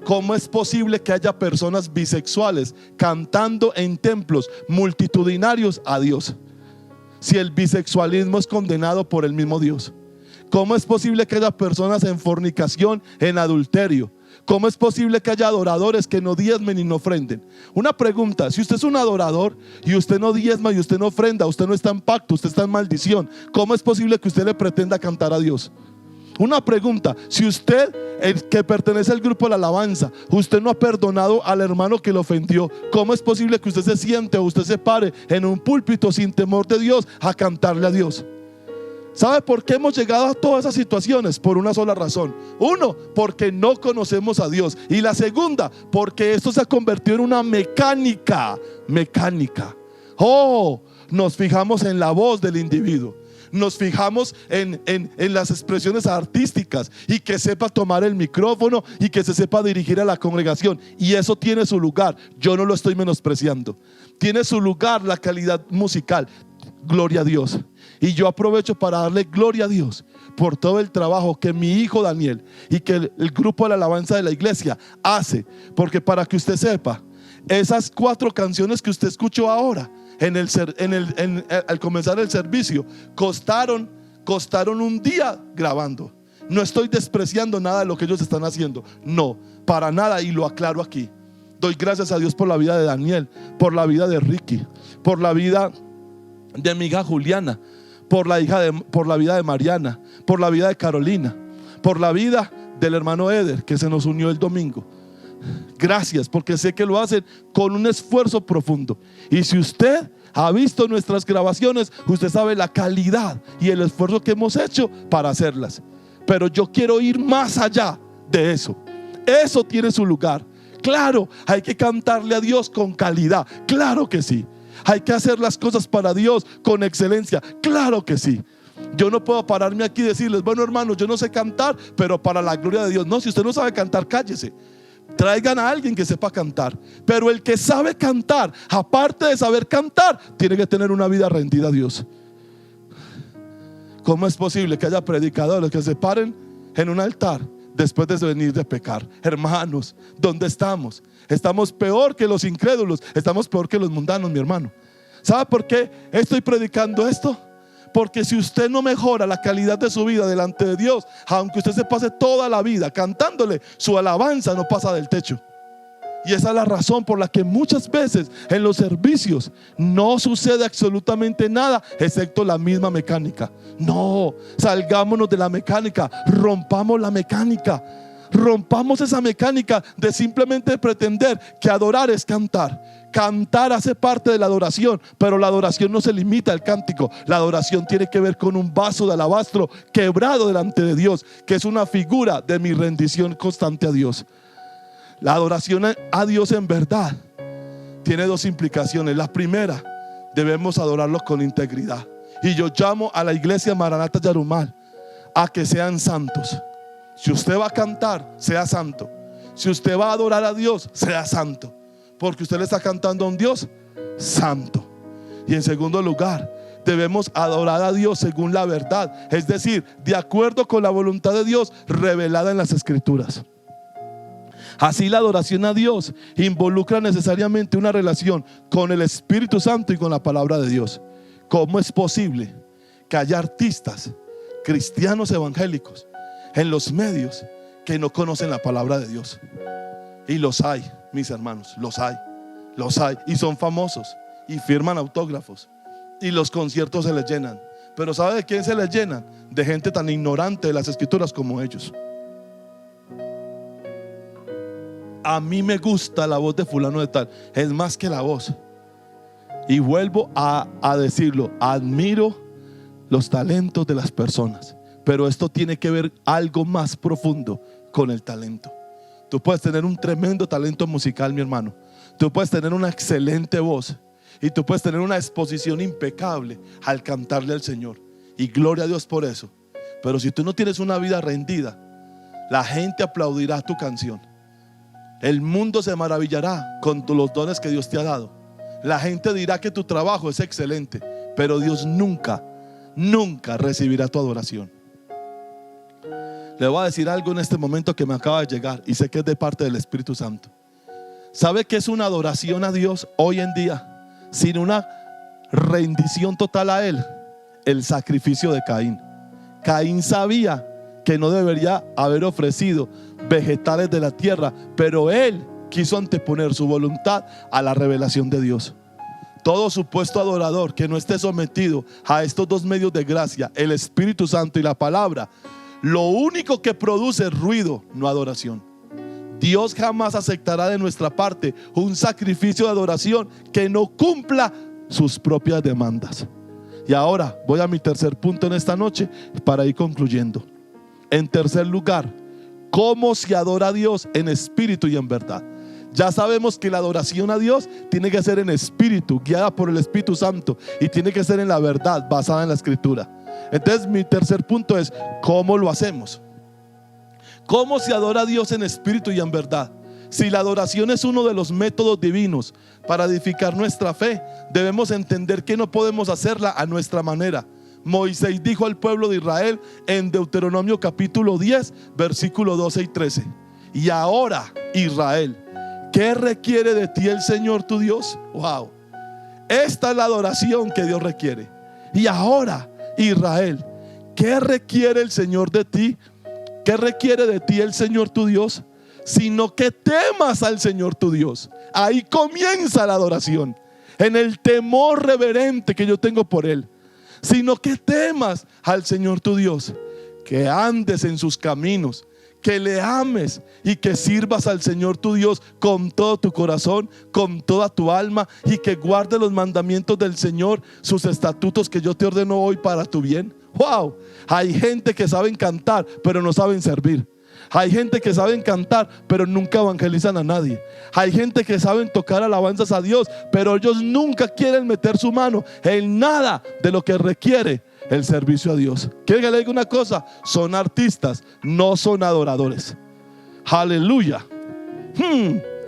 ¿Cómo es posible que haya personas bisexuales cantando en templos multitudinarios a Dios, si el bisexualismo es condenado por el mismo Dios? ¿Cómo es posible que haya personas en fornicación, en adulterio? ¿Cómo es posible que haya adoradores que no diezmen y no ofrenden? Una pregunta: si usted es un adorador y usted no diezma y usted no ofrenda, usted no está en pacto, usted está en maldición. ¿Cómo es posible que usted le pretenda cantar a Dios? Una pregunta: si usted, el que pertenece al grupo de la alabanza, usted no ha perdonado al hermano que le ofendió, ¿cómo es posible que usted se siente o usted se pare en un púlpito sin temor de Dios a cantarle a Dios? ¿Sabe por qué hemos llegado a todas esas situaciones? Por una sola razón. Uno, porque no conocemos a Dios. Y la segunda, porque esto se ha convertido en una mecánica. Nos fijamos en la voz del individuo, nos fijamos en las expresiones artísticas, y que sepa tomar el micrófono y que se sepa dirigir a la congregación, y eso tiene su lugar. Yo no lo estoy menospreciando. Tiene su lugar la calidad musical. Gloria a Dios. Y yo aprovecho para darle gloria a Dios por todo el trabajo que mi hijo Daniel y que el grupo de la alabanza de la iglesia hace. Porque, para que usted sepa, esas 4 canciones que usted escuchó ahora al comenzar el servicio costaron un día grabando. No estoy despreciando nada de lo que ellos están haciendo, no, para nada, y lo aclaro aquí. Doy gracias a Dios por la vida de Daniel, por la vida de Ricky, por la vida de mi hija Juliana, por la vida de Mariana, por la vida de Carolina, por la vida del hermano Eder, que se nos unió el domingo. Gracias, porque sé que lo hacen con un esfuerzo profundo. Y si usted ha visto nuestras grabaciones, usted sabe la calidad y el esfuerzo que hemos hecho para hacerlas. Pero yo quiero ir más allá de eso. Eso tiene su lugar. Claro, hay que cantarle a Dios con calidad, claro que sí. Hay que hacer las cosas para Dios con excelencia, claro que sí. Yo no puedo pararme aquí y decirles: bueno, hermanos, yo no sé cantar, pero para la gloria de Dios. No, si usted no sabe cantar, cállese. Traigan a alguien que sepa cantar. Pero el que sabe cantar, aparte de saber cantar, tiene que tener una vida rendida a Dios. ¿Cómo es posible que haya predicadores que se paren en un altar después de venir de pecar? Hermanos, ¿dónde estamos? Estamos peor que los incrédulos, estamos peor que los mundanos, mi hermano. ¿Sabe por qué estoy predicando esto? Porque si usted no mejora la calidad de su vida delante de Dios, aunque usted se pase toda la vida cantándole, su alabanza no pasa del techo. Y esa es la razón por la que muchas veces en los servicios no sucede absolutamente nada, excepto la misma mecánica. No, salgámonos de la mecánica, rompamos la mecánica. Rompamos esa mecánica de simplemente pretender que adorar es cantar. Cantar hace parte de la adoración, pero la adoración no se limita al cántico. La adoración tiene que ver con un vaso de alabastro quebrado delante de Dios, que es una figura de mi rendición constante a Dios. La adoración a Dios en verdad tiene 2 implicaciones. La primera, debemos adorarlo con integridad. Y yo llamo a la iglesia Maranata Yarumal a que sean santos. Si usted va a cantar, sea santo. Si usted va a adorar a Dios, sea santo, porque usted le está cantando a un Dios santo. Y en segundo lugar, debemos adorar a Dios según la verdad, es decir, de acuerdo con la voluntad de Dios revelada en las Escrituras. Así, la adoración a Dios involucra necesariamente una relación con el Espíritu Santo y con la palabra de Dios. ¿Cómo es posible que haya artistas cristianos evangélicos en los medios que no conocen la palabra de Dios? Y los hay, mis hermanos, los hay, y son famosos y firman autógrafos y los conciertos se les llenan. Pero ¿sabe de quién se les llenan? De gente tan ignorante de las Escrituras como ellos. A mí me gusta la voz de fulano de tal, es más que la voz. Y vuelvo a decirlo, admiro los talentos de las personas, pero esto tiene que ver algo más profundo con el talento. Tú puedes tener un tremendo talento musical, mi hermano. Tú puedes tener una excelente voz y tú puedes tener una exposición impecable al cantarle al Señor, y gloria a Dios por eso. Pero si tú no tienes una vida rendida, la gente aplaudirá tu canción. El mundo se maravillará con los dones que Dios te ha dado. La gente dirá que tu trabajo es excelente, pero Dios nunca recibirá tu adoración. Le voy a decir algo en este momento que me acaba de llegar y sé que es de parte del Espíritu Santo. ¿Sabe qué es una adoración a Dios hoy en día sin una rendición total a Él? El sacrificio de Caín. Caín sabía que no debería haber ofrecido vegetales de la tierra, pero él quiso anteponer su voluntad a la revelación de Dios. Todo supuesto adorador que no esté sometido a estos 2 medios de gracia, el Espíritu Santo y la palabra, lo único que produce es ruido, no adoración. Dios jamás aceptará de nuestra parte un sacrificio de adoración que no cumpla sus propias demandas. Y ahora voy a mi tercer punto en esta noche para ir concluyendo. En tercer lugar, ¿cómo se adora a Dios? En espíritu y en verdad. Ya sabemos que la adoración a Dios tiene que ser en espíritu, guiada por el Espíritu Santo, y tiene que ser en la verdad, basada en la Escritura. Entonces mi tercer punto es, ¿cómo lo hacemos? ¿Cómo se adora a Dios en espíritu y en verdad? Si la adoración es uno de los métodos divinos para edificar nuestra fe, debemos entender que no podemos hacerla a nuestra manera. Moisés dijo al pueblo de Israel en Deuteronomio capítulo 10, versículo 12 y 13: y ahora, Israel, ¿qué requiere de ti el Señor tu Dios? Wow, esta es la adoración que Dios requiere. Y ahora, Israel, ¿qué requiere el Señor de ti? ¿Qué requiere de ti el Señor tu Dios? Sino que temas al Señor tu Dios. Ahí comienza la adoración, en el temor reverente que yo tengo por Él. Sino que temas al Señor tu Dios, que andes en sus caminos, que le ames y que sirvas al Señor tu Dios con todo tu corazón, con toda tu alma, y que guardes los mandamientos del Señor, sus estatutos que yo te ordeno hoy para tu bien. Wow, hay gente que saben cantar pero no saben servir. Hay gente que saben cantar pero nunca evangelizan a nadie. Hay gente que saben tocar alabanzas a Dios, pero ellos nunca quieren meter su mano en nada de lo que requiere el servicio a Dios. ¿Quiere que le diga una cosa? Son artistas, no son adoradores. Aleluya.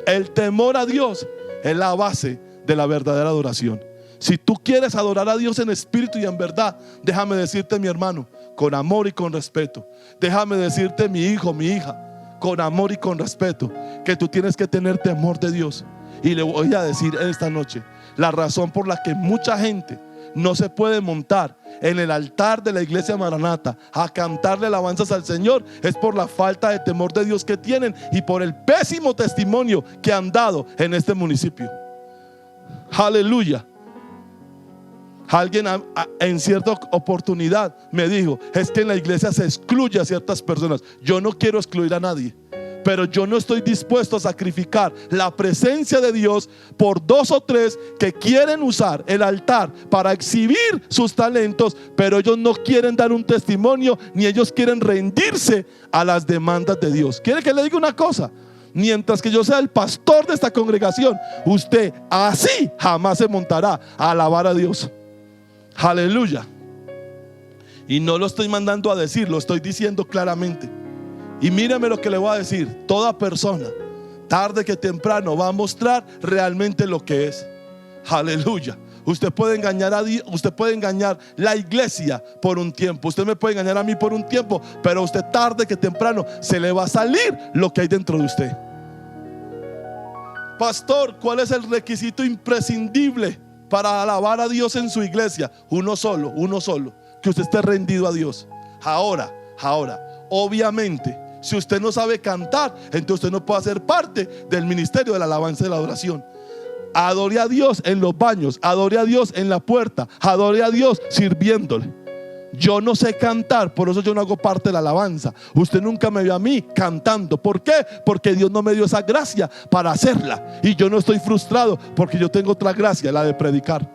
El temor a Dios es la base de la verdadera adoración. Si tú quieres adorar a Dios en espíritu y en verdad, déjame decirte, mi hermano, con amor y con respeto, déjame decirte, mi hijo, mi hija, con amor y con respeto, que tú tienes que tener temor de Dios. Y le voy a decir esta noche la razón por la que mucha gente no se puede montar en el altar de la iglesia Maranata a cantarle alabanzas al Señor, es por la falta de temor de Dios que tienen y por el pésimo testimonio que han dado en este municipio. Aleluya. Alguien en cierta oportunidad me dijo: es que en la iglesia se excluye a ciertas personas. Yo no quiero excluir a nadie, pero yo no estoy dispuesto a sacrificar la presencia de Dios por dos o tres que quieren usar el altar para exhibir sus talentos, pero ellos no quieren dar un testimonio, ni ellos quieren rendirse a las demandas de Dios. ¿Quiere que le diga una cosa? Mientras que yo sea el pastor de esta congregación, usted así jamás se montará a alabar a Dios. Aleluya. Y no lo estoy mandando a decir, lo estoy diciendo claramente. Y míreme lo que le voy a decir: toda persona, tarde que temprano, va a mostrar realmente lo que es. Aleluya. Usted puede engañar a Dios, usted puede engañar la iglesia por un tiempo, usted me puede engañar a mí por un tiempo, pero a usted tarde que temprano se le va a salir lo que hay dentro de usted. Pastor, ¿cuál es el requisito imprescindible para alabar a Dios en su iglesia? Uno solo, que usted esté rendido a Dios. Ahora, obviamente, si usted no sabe cantar, entonces usted no puede ser parte del ministerio de la alabanza y la adoración. Adore a Dios en los baños, adore a Dios en la puerta, adore a Dios sirviéndole. Yo no sé cantar, por eso yo no hago parte de la alabanza. Usted nunca me vio a mí cantando. ¿Por qué? Porque Dios no me dio esa gracia para hacerla. Y yo no estoy frustrado porque yo tengo otra gracia, la de predicar.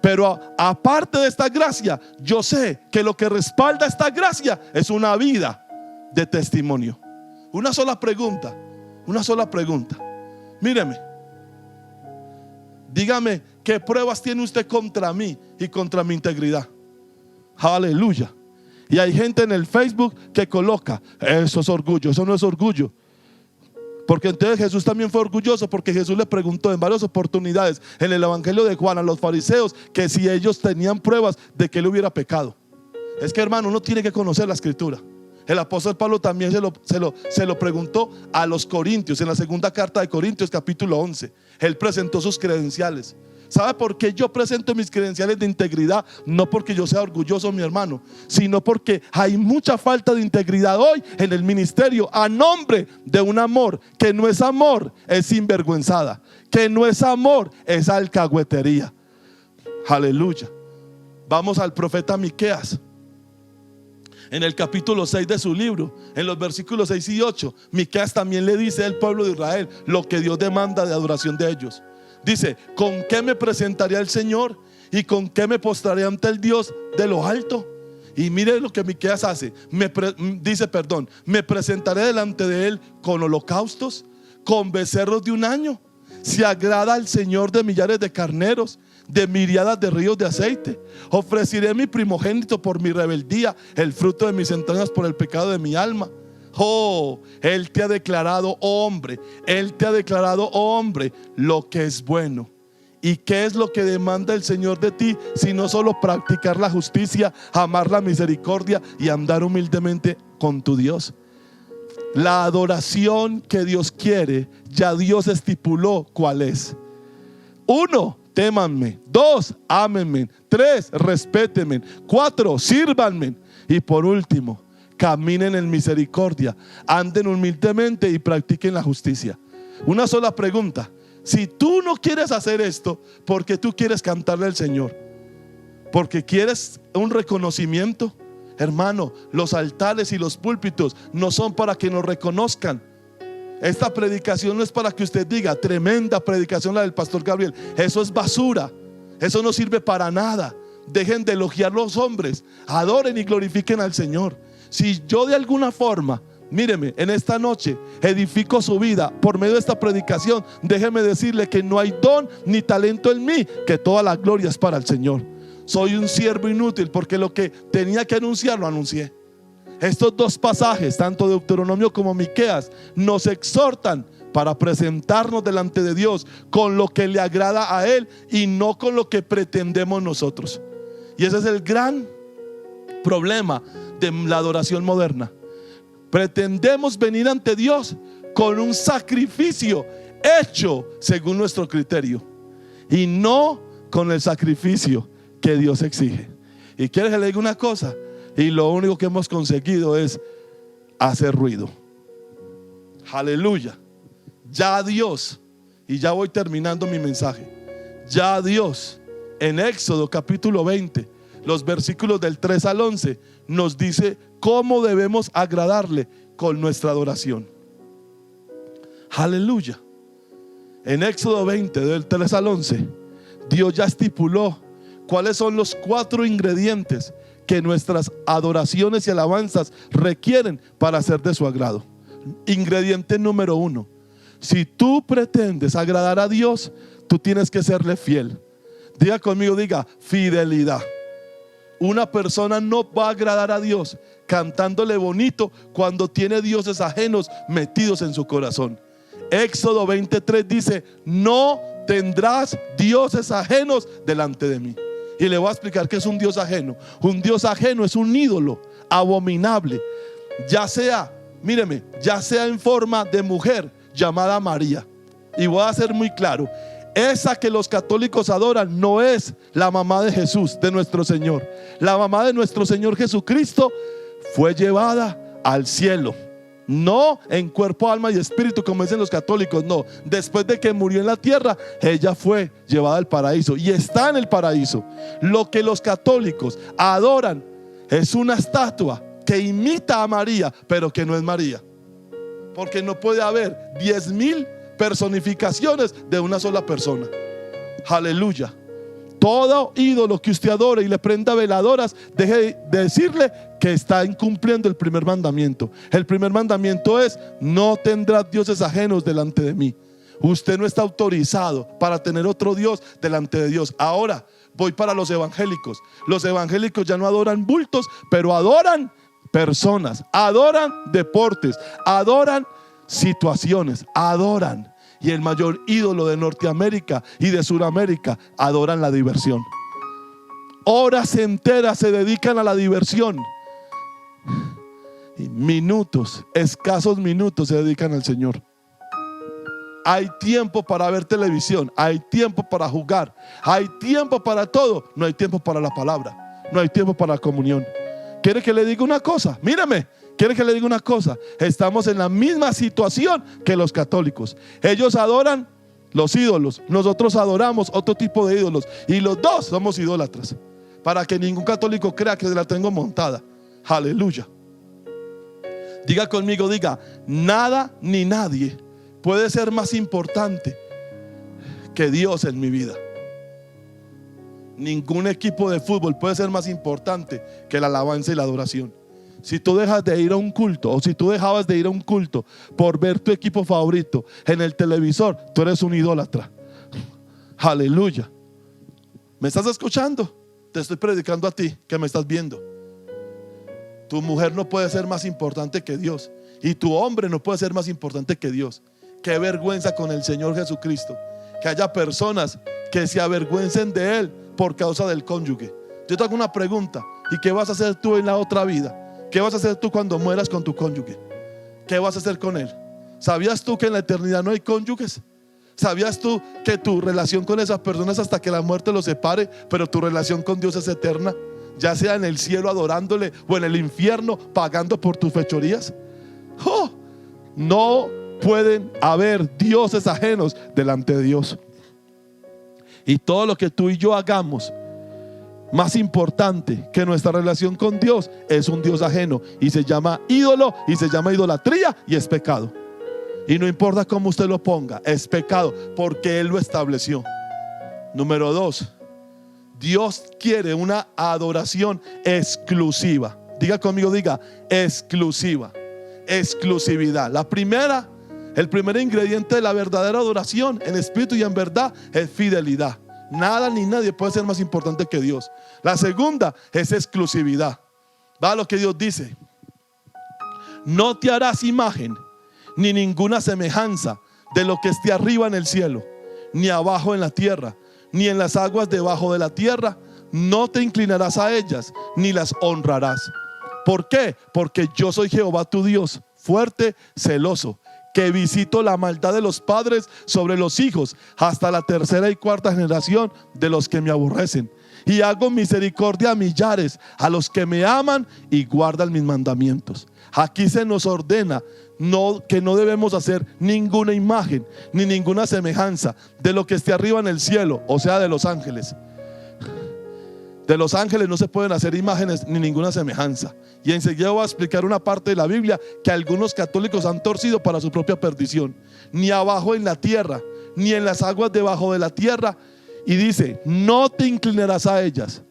Pero aparte de esta gracia, yo sé que lo que respalda esta gracia es una vida de testimonio. Una sola pregunta. Míreme, dígame, ¿qué pruebas tiene usted contra mí y contra mi integridad? Aleluya. Y hay gente en el Facebook que coloca: eso es orgullo. Eso no es orgullo, porque entonces Jesús también fue orgulloso, porque Jesús le preguntó en varias oportunidades en el evangelio de Juan a los fariseos que si ellos tenían pruebas de que él hubiera pecado. Es que, hermano, uno tiene que conocer la escritura. El apóstol Pablo también se lo preguntó a los corintios en la segunda carta de Corintios capítulo 11. Él presentó sus credenciales. ¿Sabe por qué yo presento mis credenciales de integridad? No porque yo sea orgulloso, mi hermano, sino porque hay mucha falta de integridad hoy en el ministerio a nombre de un amor que no es amor, es sinvergüenzada, que no es amor, es alcahuetería. Aleluya. Vamos al profeta Miqueas. En el capítulo 6 de su libro, en los versículos 6 y 8, Miqueas también le dice al pueblo de Israel lo que Dios demanda de adoración de ellos. Dice: ¿con qué me presentaré al Señor? ¿Y con qué me postraré ante el Dios de lo alto? Y mire lo que Miqueas hace. Me presentaré delante de él con holocaustos, con becerros de un año. Se agrada al Señor de millares de carneros, de miriadas de ríos de aceite. Ofreceré mi primogénito por mi rebeldía, el fruto de mis entrañas por el pecado de mi alma. Oh, Él te ha declarado, oh hombre, Él te ha declarado, oh hombre, lo que es bueno. ¿Y qué es lo que demanda el Señor de ti? Sino solo practicar la justicia, amar la misericordia y andar humildemente con tu Dios. La adoración que Dios quiere, ya Dios estipuló cuál es. 1, témanme. 2, ámenme. 3, respétenme. 4, sírvanme. Y por último, caminen en misericordia, anden humildemente y practiquen la justicia. Una sola pregunta: si tú no quieres hacer esto, ¿por qué tú quieres cantarle al Señor? ¿Porque quieres un reconocimiento? Hermano, los altares y los púlpitos no son para que nos reconozcan. Esta predicación no es para que usted diga: tremenda predicación la del pastor Gabriel. Eso es basura, eso no sirve para nada. Dejen de elogiar a los hombres, adoren y glorifiquen al Señor. Si yo de alguna forma, míreme, en esta noche edifico su vida por medio de esta predicación, déjeme decirle que no hay don ni talento en mí, que toda la gloria es para el Señor. Soy un siervo inútil, porque lo que tenía que anunciar lo anuncié. Estos dos pasajes, tanto Deuteronomio como Miqueas, nos exhortan para presentarnos delante de Dios con lo que le agrada a Él y no con lo que pretendemos nosotros. Y ese es el gran problema de la adoración moderna. Pretendemos venir ante Dios con un sacrificio hecho según nuestro criterio y no con el sacrificio que Dios exige. Y quiero que le diga una cosa: y lo único que hemos conseguido es hacer ruido. Aleluya. Ya Dios, y ya voy terminando mi mensaje, ya Dios en Éxodo capítulo 20, los versículos del 3 al 11, nos dice cómo debemos agradarle con nuestra adoración. Aleluya. En Éxodo 20, del 3 al 11, Dios ya estipuló cuáles son los 4 ingredientes que nuestras adoraciones y alabanzas requieren para ser de su agrado. Ingrediente número 1: si tú pretendes agradar a Dios, tú tienes que serle fiel. Diga conmigo, diga: fidelidad. Una persona no va a agradar a Dios cantándole bonito cuando tiene dioses ajenos metidos en su corazón. Éxodo 23 dice: no tendrás dioses ajenos delante de mí. Y le voy a explicar qué es un Dios ajeno. Un Dios ajeno es un ídolo abominable, ya sea, míreme, ya sea en forma de mujer llamada María. Y voy a ser muy claro: esa que los católicos adoran no es la mamá de Jesús, de nuestro Señor. La mamá de nuestro Señor Jesucristo fue llevada al cielo, no en cuerpo, alma y espíritu como dicen los católicos. No, después de que murió en la tierra, ella fue llevada al paraíso y está en el paraíso. Lo que los católicos adoran es una estatua que imita a María, pero que no es María, porque no puede haber 10,000 personificaciones de una sola persona. Aleluya. Todo ídolo que usted adore y le prenda veladoras, deje de decirle que está incumpliendo el primer mandamiento. El primer mandamiento es: no tendrás dioses ajenos delante de mí. Usted no está autorizado para tener otro Dios delante de Dios. Ahora voy para los evangélicos. Los evangélicos ya no adoran bultos, pero adoran personas, adoran deportes, adoran situaciones, adoran. Y el mayor ídolo de Norteamérica y de Sudamérica, adoran la diversión. Horas enteras se dedican a la diversión y minutos, escasos minutos, se dedican al Señor. Hay tiempo para ver televisión, hay tiempo para jugar, hay tiempo para todo. No hay tiempo para la palabra, no hay tiempo para la comunión. ¿Quiere que le diga una cosa? Mírame, ¿quiere que le diga una cosa? Estamos en la misma situación que los católicos. Ellos adoran los ídolos, nosotros adoramos otro tipo de ídolos, y los dos somos idólatras. Para que ningún católico crea que se la tengo montada. Aleluya. Diga conmigo, diga, nada ni nadie puede ser más importante que Dios en mi vida. Ningún equipo de fútbol puede ser más importante que la alabanza y la adoración. Si tú dejas de ir a un culto, o si tú dejabas de ir a un culto por ver tu equipo favorito en el televisor, tú eres un idólatra. Aleluya. ¿Me estás escuchando? Te estoy predicando a ti que me estás viendo. Tu mujer no puede ser más importante que Dios, y tu hombre no puede ser más importante que Dios. Qué vergüenza con el Señor Jesucristo que haya personas que se avergüencen de Él por causa del cónyuge. Yo te hago una pregunta: ¿y qué vas a hacer tú en la otra vida? ¿Qué vas a hacer tú cuando mueras con tu cónyuge? ¿Qué vas a hacer con él? ¿Sabías tú que en la eternidad no hay cónyuges? ¿Sabías tú que tu relación con esas personas hasta que la muerte los separe, pero tu relación con Dios es eterna? Ya sea en el cielo adorándole o en el infierno pagando por tus fechorías. ¡Oh! No pueden haber dioses ajenos delante de Dios. Y todo lo que tú y yo hagamos, más importante que nuestra relación con Dios, es un Dios ajeno, y se llama ídolo, y se llama idolatría, y es pecado. Y no importa cómo usted lo ponga, es pecado porque Él lo estableció. Número 2, Dios quiere una adoración exclusiva. Diga conmigo, diga exclusiva. Exclusividad. El primer ingrediente de la verdadera adoración en espíritu y en verdad es fidelidad. Nada ni nadie puede ser más importante que Dios. La segunda es exclusividad. Va lo que Dios dice: no te harás imagen ni ninguna semejanza de lo que esté arriba en el cielo, ni abajo en la tierra, ni en las aguas debajo de la tierra. No te inclinarás a ellas, ni las honrarás. ¿Por qué? Porque yo soy Jehová tu Dios, fuerte, celoso, que visito la maldad de los padres sobre los hijos hasta la tercera y cuarta generación de los que me aborrecen, y hago misericordia a millares, a los que me aman y guardan mis mandamientos. Aquí se nos ordena que no debemos hacer ninguna imagen ni ninguna semejanza de lo que esté arriba en el cielo, o sea, de los ángeles. De los ángeles no se pueden hacer imágenes ni ninguna semejanza. Y enseguida voy a explicar una parte de la Biblia que algunos católicos han torcido para su propia perdición. Ni abajo en la tierra, ni en las aguas debajo de la tierra. Y dice: no te inclinarás a ellas.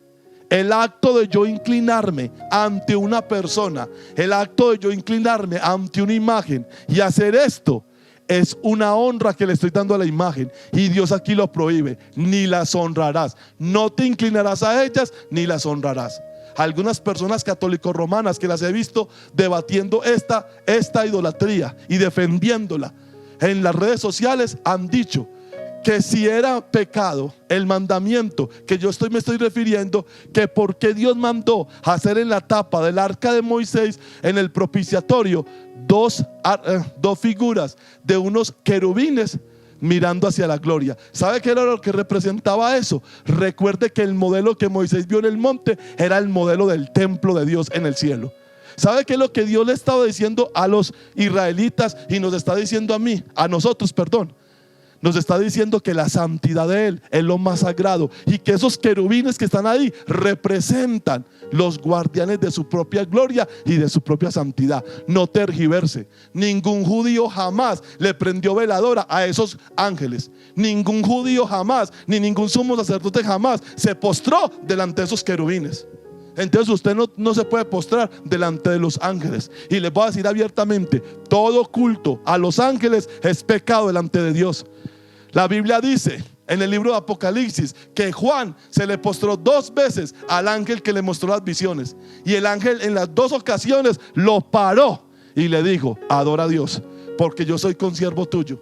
El acto de yo inclinarme ante una persona, el acto de yo inclinarme ante una imagen y hacer esto, es una honra que le estoy dando a la imagen, y Dios aquí lo prohíbe: ni las honrarás. No te inclinarás a ellas ni las honrarás. Algunas personas católicos romanas que las he visto debatiendo esta idolatría y defendiéndola en las redes sociales han dicho que si era pecado el mandamiento que yo me estoy refiriendo, que por qué Dios mandó hacer en la tapa del arca de Moisés, en el propiciatorio, dos figuras de unos querubines mirando hacia la gloria. ¿Sabe qué era lo que representaba eso? Recuerde que el modelo que Moisés vio en el monte era el modelo del templo de Dios en el cielo. ¿Sabe qué es lo que Dios le estaba diciendo a los israelitas y nos está diciendo a nosotros, perdón? Nos está diciendo que la santidad de Él es lo más sagrado, y que esos querubines que están ahí representan los guardianes de su propia gloria y de su propia santidad. No tergiverse. Ningún judío jamás le prendió veladora a esos ángeles. Ningún judío jamás, ni ningún sumo sacerdote jamás se postró delante de esos querubines. Entonces usted no se puede postrar delante de los ángeles. Y les voy a decir abiertamente: todo culto a los ángeles es pecado delante de Dios. La Biblia dice en el libro de Apocalipsis que Juan se le postró 2 veces al ángel que le mostró las visiones, y el ángel en las 2 ocasiones lo paró y le dijo: adora a Dios, porque yo soy consiervo tuyo.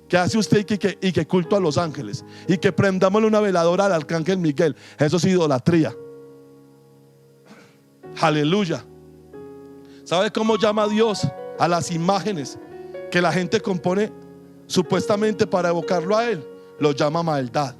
¿Qué hace usted y que culto a los ángeles? Y que prendámosle una veladora al arcángel Miguel. Eso es idolatría. Aleluya. ¿Sabe cómo llama Dios a las imágenes que la gente compone supuestamente para evocarlo a Él? Lo llama maldad.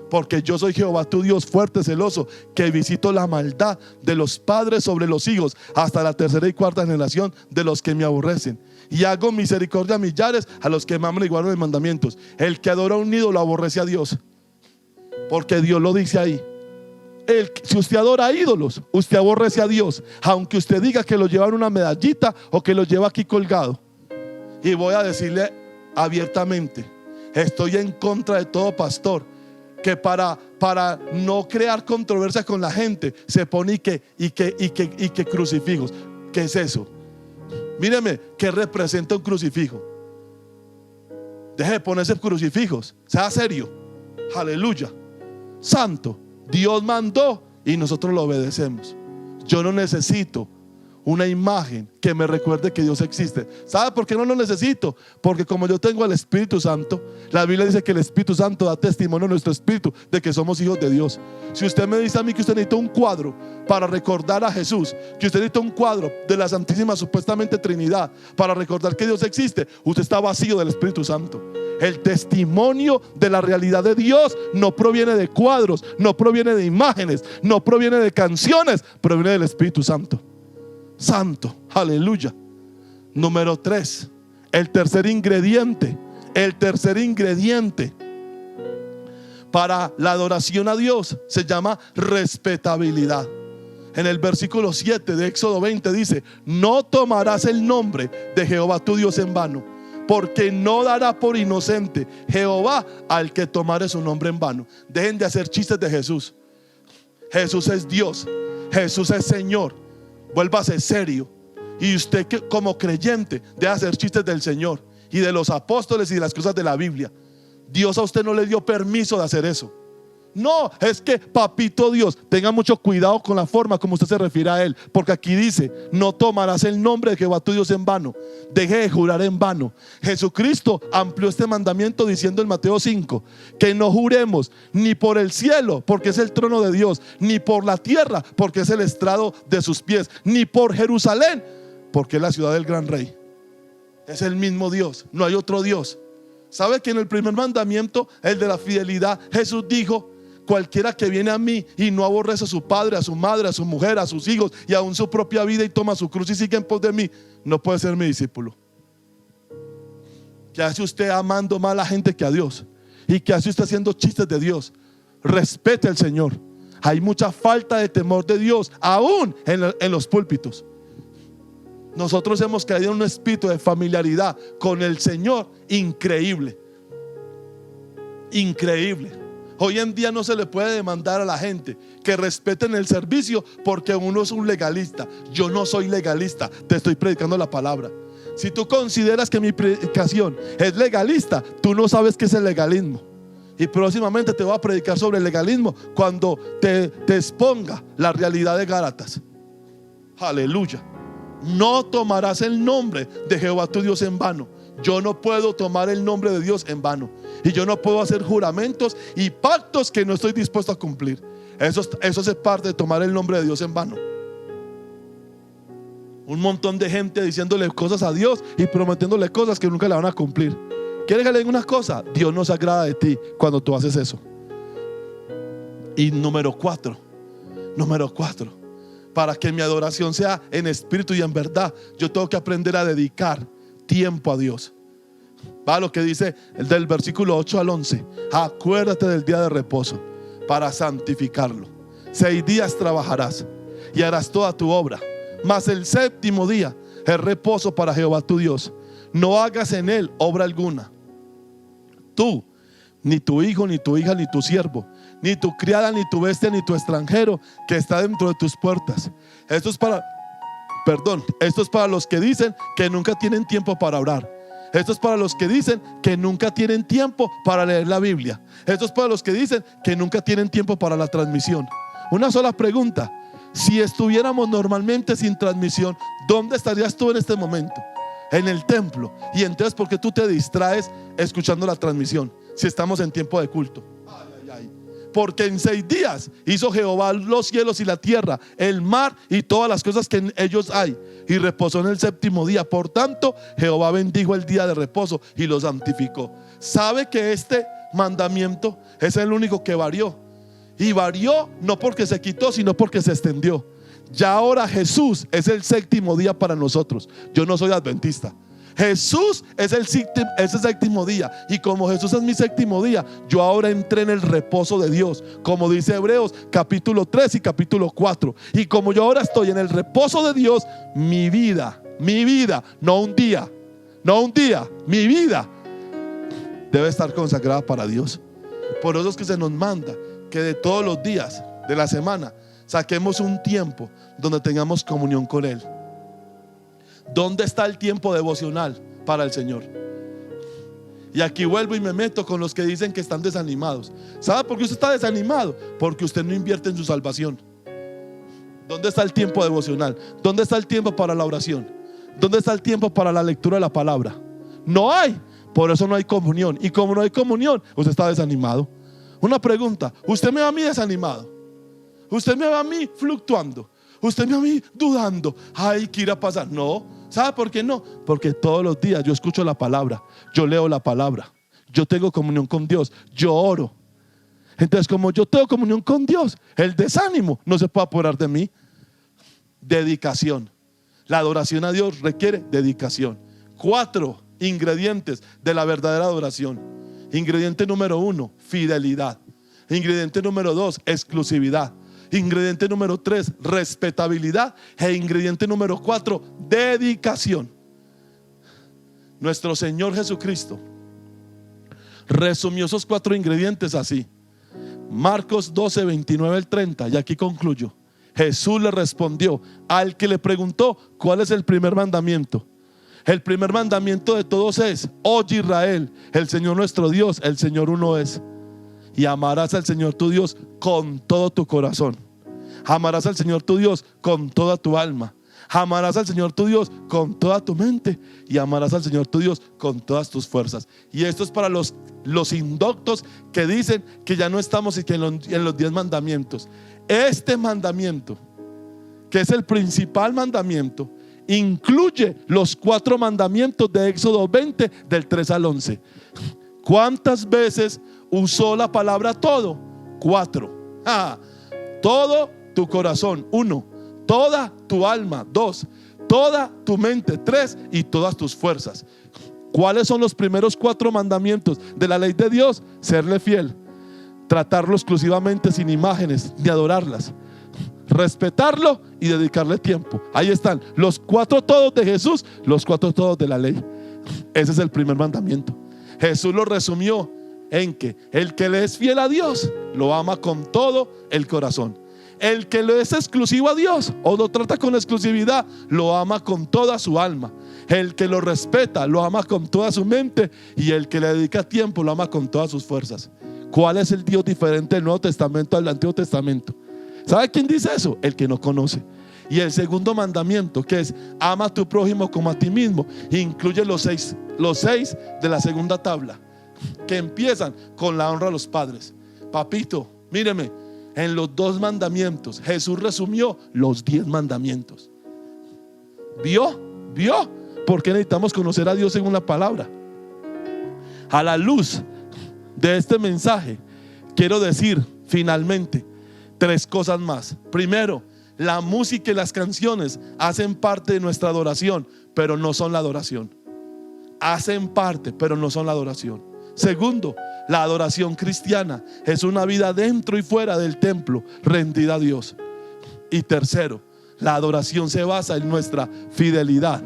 Porque yo soy Jehová tu Dios, fuerte, celoso, que visito la maldad de los padres sobre los hijos hasta la tercera y cuarta generación de los que me aborrecen, y hago misericordia a millares, a los que me aman y guardan mis mandamientos. El que adora a un ídolo aborrece a Dios, porque Dios lo dice ahí. Si usted adora ídolos, usted aborrece a Dios, aunque usted diga que lo lleva en una medallita o que lo lleva aquí colgado. Y voy a decirle abiertamente, estoy en contra de todo pastor que para no crear controversia con la gente se pone y que crucifijos. ¿Qué es eso? Míreme, ¿qué representa un crucifijo? Deje de ponerse crucifijos, sea serio. Aleluya. Santo, Dios mandó y nosotros lo obedecemos. Yo no necesito una imagen que me recuerde que Dios existe. ¿Sabe por qué no lo necesito? Porque como yo tengo al Espíritu Santo, la Biblia dice que el Espíritu Santo da testimonio a nuestro espíritu de que somos hijos de Dios. Si usted me dice a mí que usted necesita un cuadro para recordar a Jesús, que usted necesita un cuadro de la Santísima supuestamente Trinidad para recordar que Dios existe, usted está vacío del Espíritu Santo. El testimonio de la realidad de Dios no proviene de cuadros, no proviene de imágenes, no proviene de canciones, proviene del Espíritu Santo. Santo, aleluya. Número 3, el tercer ingrediente para la adoración a Dios se llama respetabilidad. En el versículo 7 de Éxodo 20 dice: no tomarás el nombre de Jehová tu Dios en vano, porque no dará por inocente Jehová al que tomare su nombre en vano. Dejen de hacer chistes de Jesús. Jesús es Dios, Jesús es Señor. Vuélvase serio. Y usted como creyente debe hacer chistes del Señor y de los apóstoles y de las cosas de la Biblia. Dios a usted no le dio permiso de hacer eso. No, es que papito Dios, tenga mucho cuidado con la forma como usted se refiere a Él, porque aquí dice: no tomarás el nombre de Jehová tu Dios en vano. Deje de jurar en vano. Jesucristo amplió este mandamiento diciendo en Mateo 5 que no juremos ni por el cielo, porque es el trono de Dios, ni por la tierra, porque es el estrado de sus pies, ni por Jerusalén, porque es la ciudad del gran rey. Es el mismo Dios, no hay otro Dios. ¿Sabe que en el primer mandamiento, el de la fidelidad, Jesús dijo: cualquiera que viene a mí y no aborrece a su padre, a su madre, a su mujer, a sus hijos y aún su propia vida, y toma su cruz y sigue en pos de mí, no puede ser mi discípulo? ¿Qué hace usted amando más a la gente que a Dios? ¿Y qué hace usted haciendo chistes de Dios? Respete al Señor. Hay mucha falta de temor de Dios aún en los púlpitos. Nosotros hemos caído en un espíritu de familiaridad con el Señor increíble. Increíble. Hoy en día no se le puede demandar a la gente que respeten el servicio porque uno es un legalista. Yo no soy legalista, te estoy predicando la palabra. Si tú consideras que mi predicación es legalista, tú no sabes qué es el legalismo. Y próximamente te voy a predicar sobre el legalismo cuando te exponga la realidad de Gálatas. Aleluya. No tomarás el nombre de Jehová tu Dios en vano. Yo no puedo tomar el nombre de Dios en vano. Y yo no puedo hacer juramentos y pactos que no estoy dispuesto a cumplir. Eso es parte de tomar el nombre de Dios en vano. Un montón de gente diciéndole cosas a Dios y prometiéndole cosas que nunca le van a cumplir. ¿Quieres que le diga una cosa? Dios no se agrada de ti cuando tú haces eso. Y número 4, para que mi adoración sea en espíritu y en verdad, yo tengo que aprender a dedicar tiempo a Dios. Va lo que dice el del versículo 8 al 11: acuérdate del día de reposo para santificarlo. 6 días trabajarás y harás toda tu obra, mas el séptimo día es reposo para Jehová tu Dios. No hagas en él obra alguna, tú, ni tu hijo, ni tu hija, ni tu siervo, ni tu criada, ni tu bestia, ni tu extranjero que está dentro de tus puertas. Esto es para los que dicen que nunca tienen tiempo para orar. Esto es para los que dicen que nunca tienen tiempo para leer la Biblia. Esto es para los que dicen que nunca tienen tiempo para la transmisión. Una sola pregunta: si estuviéramos normalmente sin transmisión, ¿dónde estarías tú en este momento? En el templo. Y entonces, ¿por qué tú te distraes escuchando la transmisión si estamos en tiempo de culto? Porque en 6 días hizo Jehová los cielos y la tierra, el mar y todas las cosas que en ellos hay, y reposó en el séptimo día. Por tanto, Jehová bendijo el día de reposo y lo santificó. ¿Sabe que este mandamiento es el único que varió? Y varió no porque se quitó, sino porque se extendió. Ya ahora Jesús es el séptimo día para nosotros. Yo no soy adventista. Jesús es ese séptimo día, y como Jesús es mi séptimo día, yo ahora entré en el reposo de Dios, como dice Hebreos capítulo 3 y capítulo 4. Y como yo ahora estoy en el reposo de Dios, mi vida, no un día, mi vida debe estar consagrada para Dios. Por eso es que se nos manda que de todos los días de la semana saquemos un tiempo donde tengamos comunión con Él. ¿Dónde está el tiempo devocional para el Señor? Y aquí vuelvo y me meto con los que dicen que están desanimados. ¿Sabe por qué usted está desanimado? Porque usted no invierte en su salvación. ¿Dónde está el tiempo devocional? ¿Dónde está el tiempo para la oración? ¿Dónde está el tiempo para la lectura de la palabra? No hay. Por eso no hay comunión. Y como no hay comunión, usted está desanimado. Una pregunta: ¿usted me ve a mí desanimado? ¿Usted me ve a mí fluctuando? ¿Usted me ve a mí dudando? Ay, ¿qué irá a pasar? No. ¿Sabe por qué no? Porque todos los días yo escucho la palabra, yo leo la palabra, yo tengo comunión con Dios, yo oro. Entonces, como yo tengo comunión con Dios, el desánimo no se puede apoderar de mí. Dedicación. La adoración a Dios requiere dedicación. 4 ingredientes de la verdadera adoración. Ingrediente número 1, fidelidad. Ingrediente número 2, exclusividad. Ingrediente número 3, respetabilidad. E ingrediente número 4, dedicación. Nuestro Señor Jesucristo resumió esos 4 ingredientes así: Marcos 12, 29 al 30. Y aquí concluyo. Jesús le respondió al que le preguntó: ¿cuál es el primer mandamiento? El primer mandamiento de todos es: oye Israel, el Señor nuestro Dios, el Señor uno es. Y amarás al Señor tu Dios con todo tu corazón. Amarás al Señor tu Dios con toda tu alma. Amarás al Señor tu Dios con toda tu mente. Y amarás al Señor tu Dios con todas tus fuerzas. Y esto es para los indoctos que dicen que ya no estamos en los 10 mandamientos. Este mandamiento, que es el principal mandamiento, incluye los 4 mandamientos de Éxodo 20 del 3 al 11. ¿Cuántas veces usó la palabra todo? 4. Todo tu corazón, 1. Toda tu alma, 2. Toda tu mente, 3. Y todas tus fuerzas. ¿Cuáles son los primeros 4 mandamientos de la ley de Dios? Serle fiel, tratarlo exclusivamente sin imágenes ni adorarlas, respetarlo y dedicarle tiempo. Ahí están los 4 todos de Jesús, los 4 todos de la ley. Ese es el primer mandamiento. Jesús lo resumió en que el que le es fiel a Dios lo ama con todo el corazón. El que le es exclusivo a Dios o lo trata con exclusividad lo ama con toda su alma. El que lo respeta lo ama con toda su mente, y el que le dedica tiempo lo ama con todas sus fuerzas. ¿Cuál es el Dios diferente del Nuevo Testamento al Antiguo Testamento? ¿Sabe quién dice eso? El que no conoce. Y el segundo mandamiento, que es ama a tu prójimo como a ti mismo, incluye los seis de la segunda tabla, que empiezan con la honra a los padres. Papito, míreme, en los 2 mandamientos Jesús resumió los 10 mandamientos. ¿Vio? ¿Por qué necesitamos conocer a Dios según la palabra? A la luz de este mensaje, quiero decir finalmente 3 cosas más. Primero, la música y las canciones hacen parte de nuestra adoración, pero no son la adoración. Hacen parte, pero no son la adoración. Segundo, la adoración cristiana es una vida dentro y fuera del templo rendida a Dios. Y tercero, la adoración se basa en nuestra fidelidad,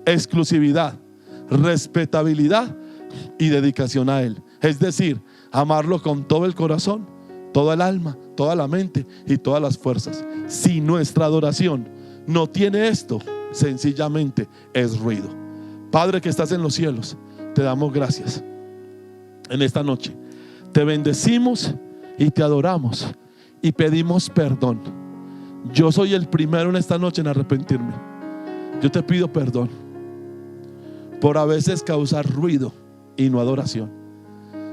exclusividad, respetabilidad y dedicación a Él. Es decir, amarlo con todo el corazón, toda el alma, toda la mente y todas las fuerzas. Si nuestra adoración no tiene esto, sencillamente es ruido. Padre que estás en los cielos, te damos gracias en esta noche. Te bendecimos y te adoramos y pedimos perdón. Yo soy el primero en esta noche en arrepentirme. Yo te pido perdón por a veces causar ruido y no adoración.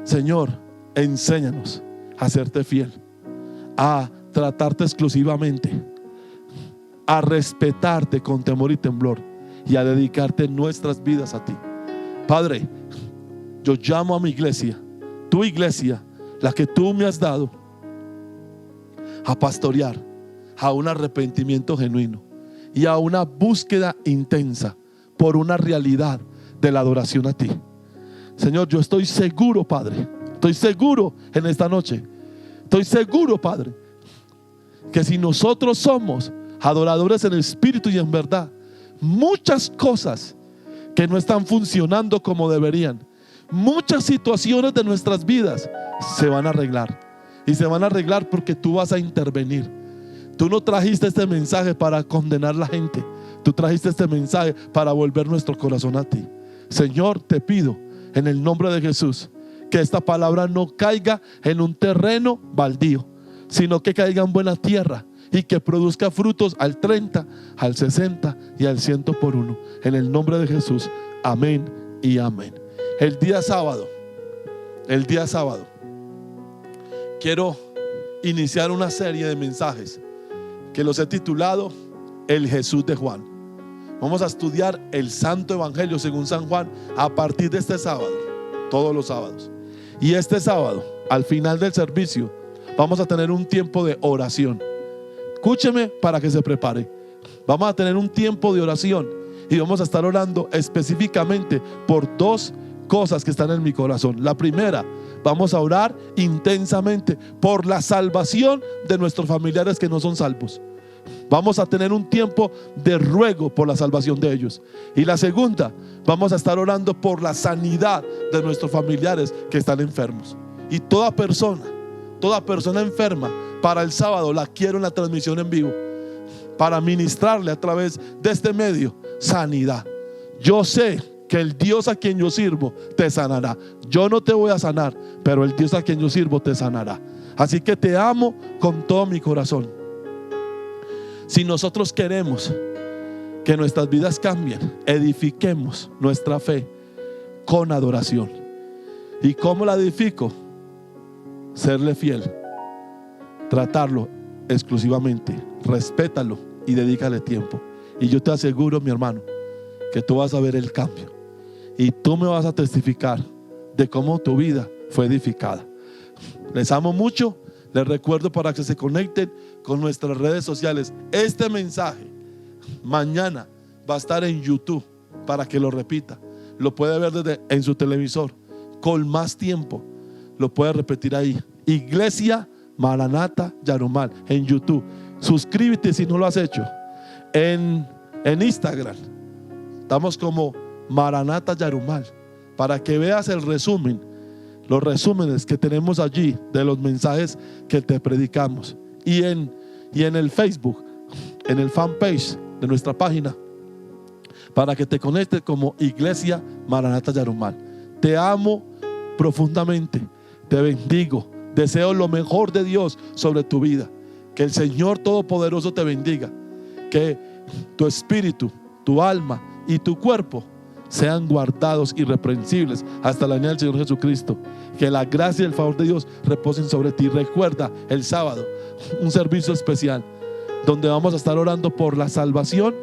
Señor, enséñanos a serte fiel, a tratarte exclusivamente, a respetarte con temor y temblor y a dedicarte nuestras vidas a ti. Padre, yo llamo a mi iglesia, tu iglesia, la que tú me has dado, a pastorear, a un arrepentimiento genuino y a una búsqueda intensa por una realidad de la adoración a ti. Señor, yo estoy seguro, Padre, estoy seguro en esta noche, estoy seguro, Padre, que si nosotros somos adoradores en espíritu y en verdad, muchas cosas que no están funcionando como deberían, muchas situaciones de nuestras vidas se van a arreglar. Y se van a arreglar porque tú vas a intervenir. Tú no trajiste este mensaje para condenar a la gente. Tú trajiste este mensaje para volver nuestro corazón a ti. Señor, te pido en el nombre de Jesús que esta palabra no caiga en un terreno baldío, sino que caiga en buena tierra y que produzca frutos al 30, al 60 y al 100 por uno. En el nombre de Jesús, amén y amén. El día sábado, quiero iniciar una serie de mensajes que los he titulado El Jesús de Juan. Vamos a estudiar el Santo Evangelio según San Juan a partir de este sábado, todos los sábados. Y este sábado, al final del servicio, vamos a tener un tiempo de oración. Escúcheme para que se prepare. Vamos a tener un tiempo de oración y vamos a estar orando específicamente por dos cosas que están en mi corazón. La primera, vamos a orar intensamente por la salvación de nuestros familiares que no son salvos. Vamos a tener un tiempo de ruego por la salvación de ellos. Y la segunda, vamos a estar orando por la sanidad de nuestros familiares que están enfermos. Y toda persona enferma, para el sábado la quiero en la transmisión en vivo, para ministrarle a través de este medio sanidad. Yo sé que el Dios a quien yo sirvo te sanará. Yo no te voy a sanar, pero el Dios a quien yo sirvo te sanará. Así que te amo con todo mi corazón. Si nosotros queremos que nuestras vidas cambien, edifiquemos nuestra fe con adoración. ¿Y cómo la edifico? Serle fiel, tratarlo exclusivamente, respétalo y dedícale tiempo. Y yo te aseguro, mi hermano, que tú vas a ver el cambio y tú me vas a testificar de cómo tu vida fue edificada. Les amo mucho. Les recuerdo para que se conecten con nuestras redes sociales. Este mensaje mañana va a estar en YouTube para que lo repita. Lo puede ver en su televisor con más tiempo. Lo puede repetir ahí. Iglesia Maranata Yarumal en YouTube. Suscríbete si no lo has hecho. En Instagram estamos como Maranata Yarumal, para que veas el resumen, los resúmenes que tenemos allí de los mensajes que te predicamos. Y en el Facebook, en el fanpage de nuestra página, para que te conectes como Iglesia Maranata Yarumal. Te amo profundamente, te bendigo, deseo lo mejor de Dios sobre tu vida. Que el Señor Todopoderoso te bendiga, que tu espíritu, tu alma y tu cuerpo sean guardados irreprensibles hasta la venida del Señor Jesucristo. Que la gracia y el favor de Dios reposen sobre ti. Recuerda el sábado un servicio especial donde vamos a estar orando por la salvación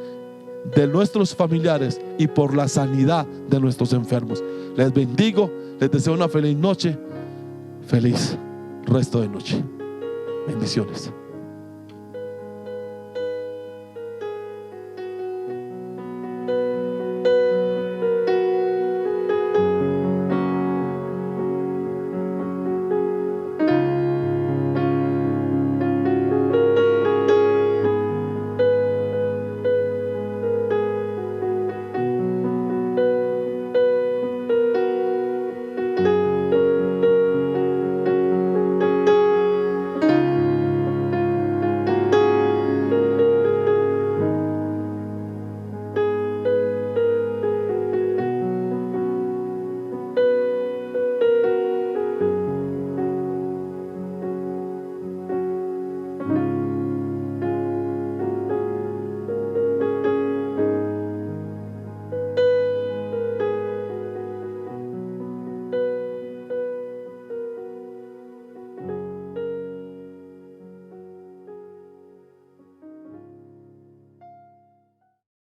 de nuestros familiares y por la sanidad de nuestros enfermos. Les bendigo, les deseo una feliz noche, feliz resto de noche. Bendiciones.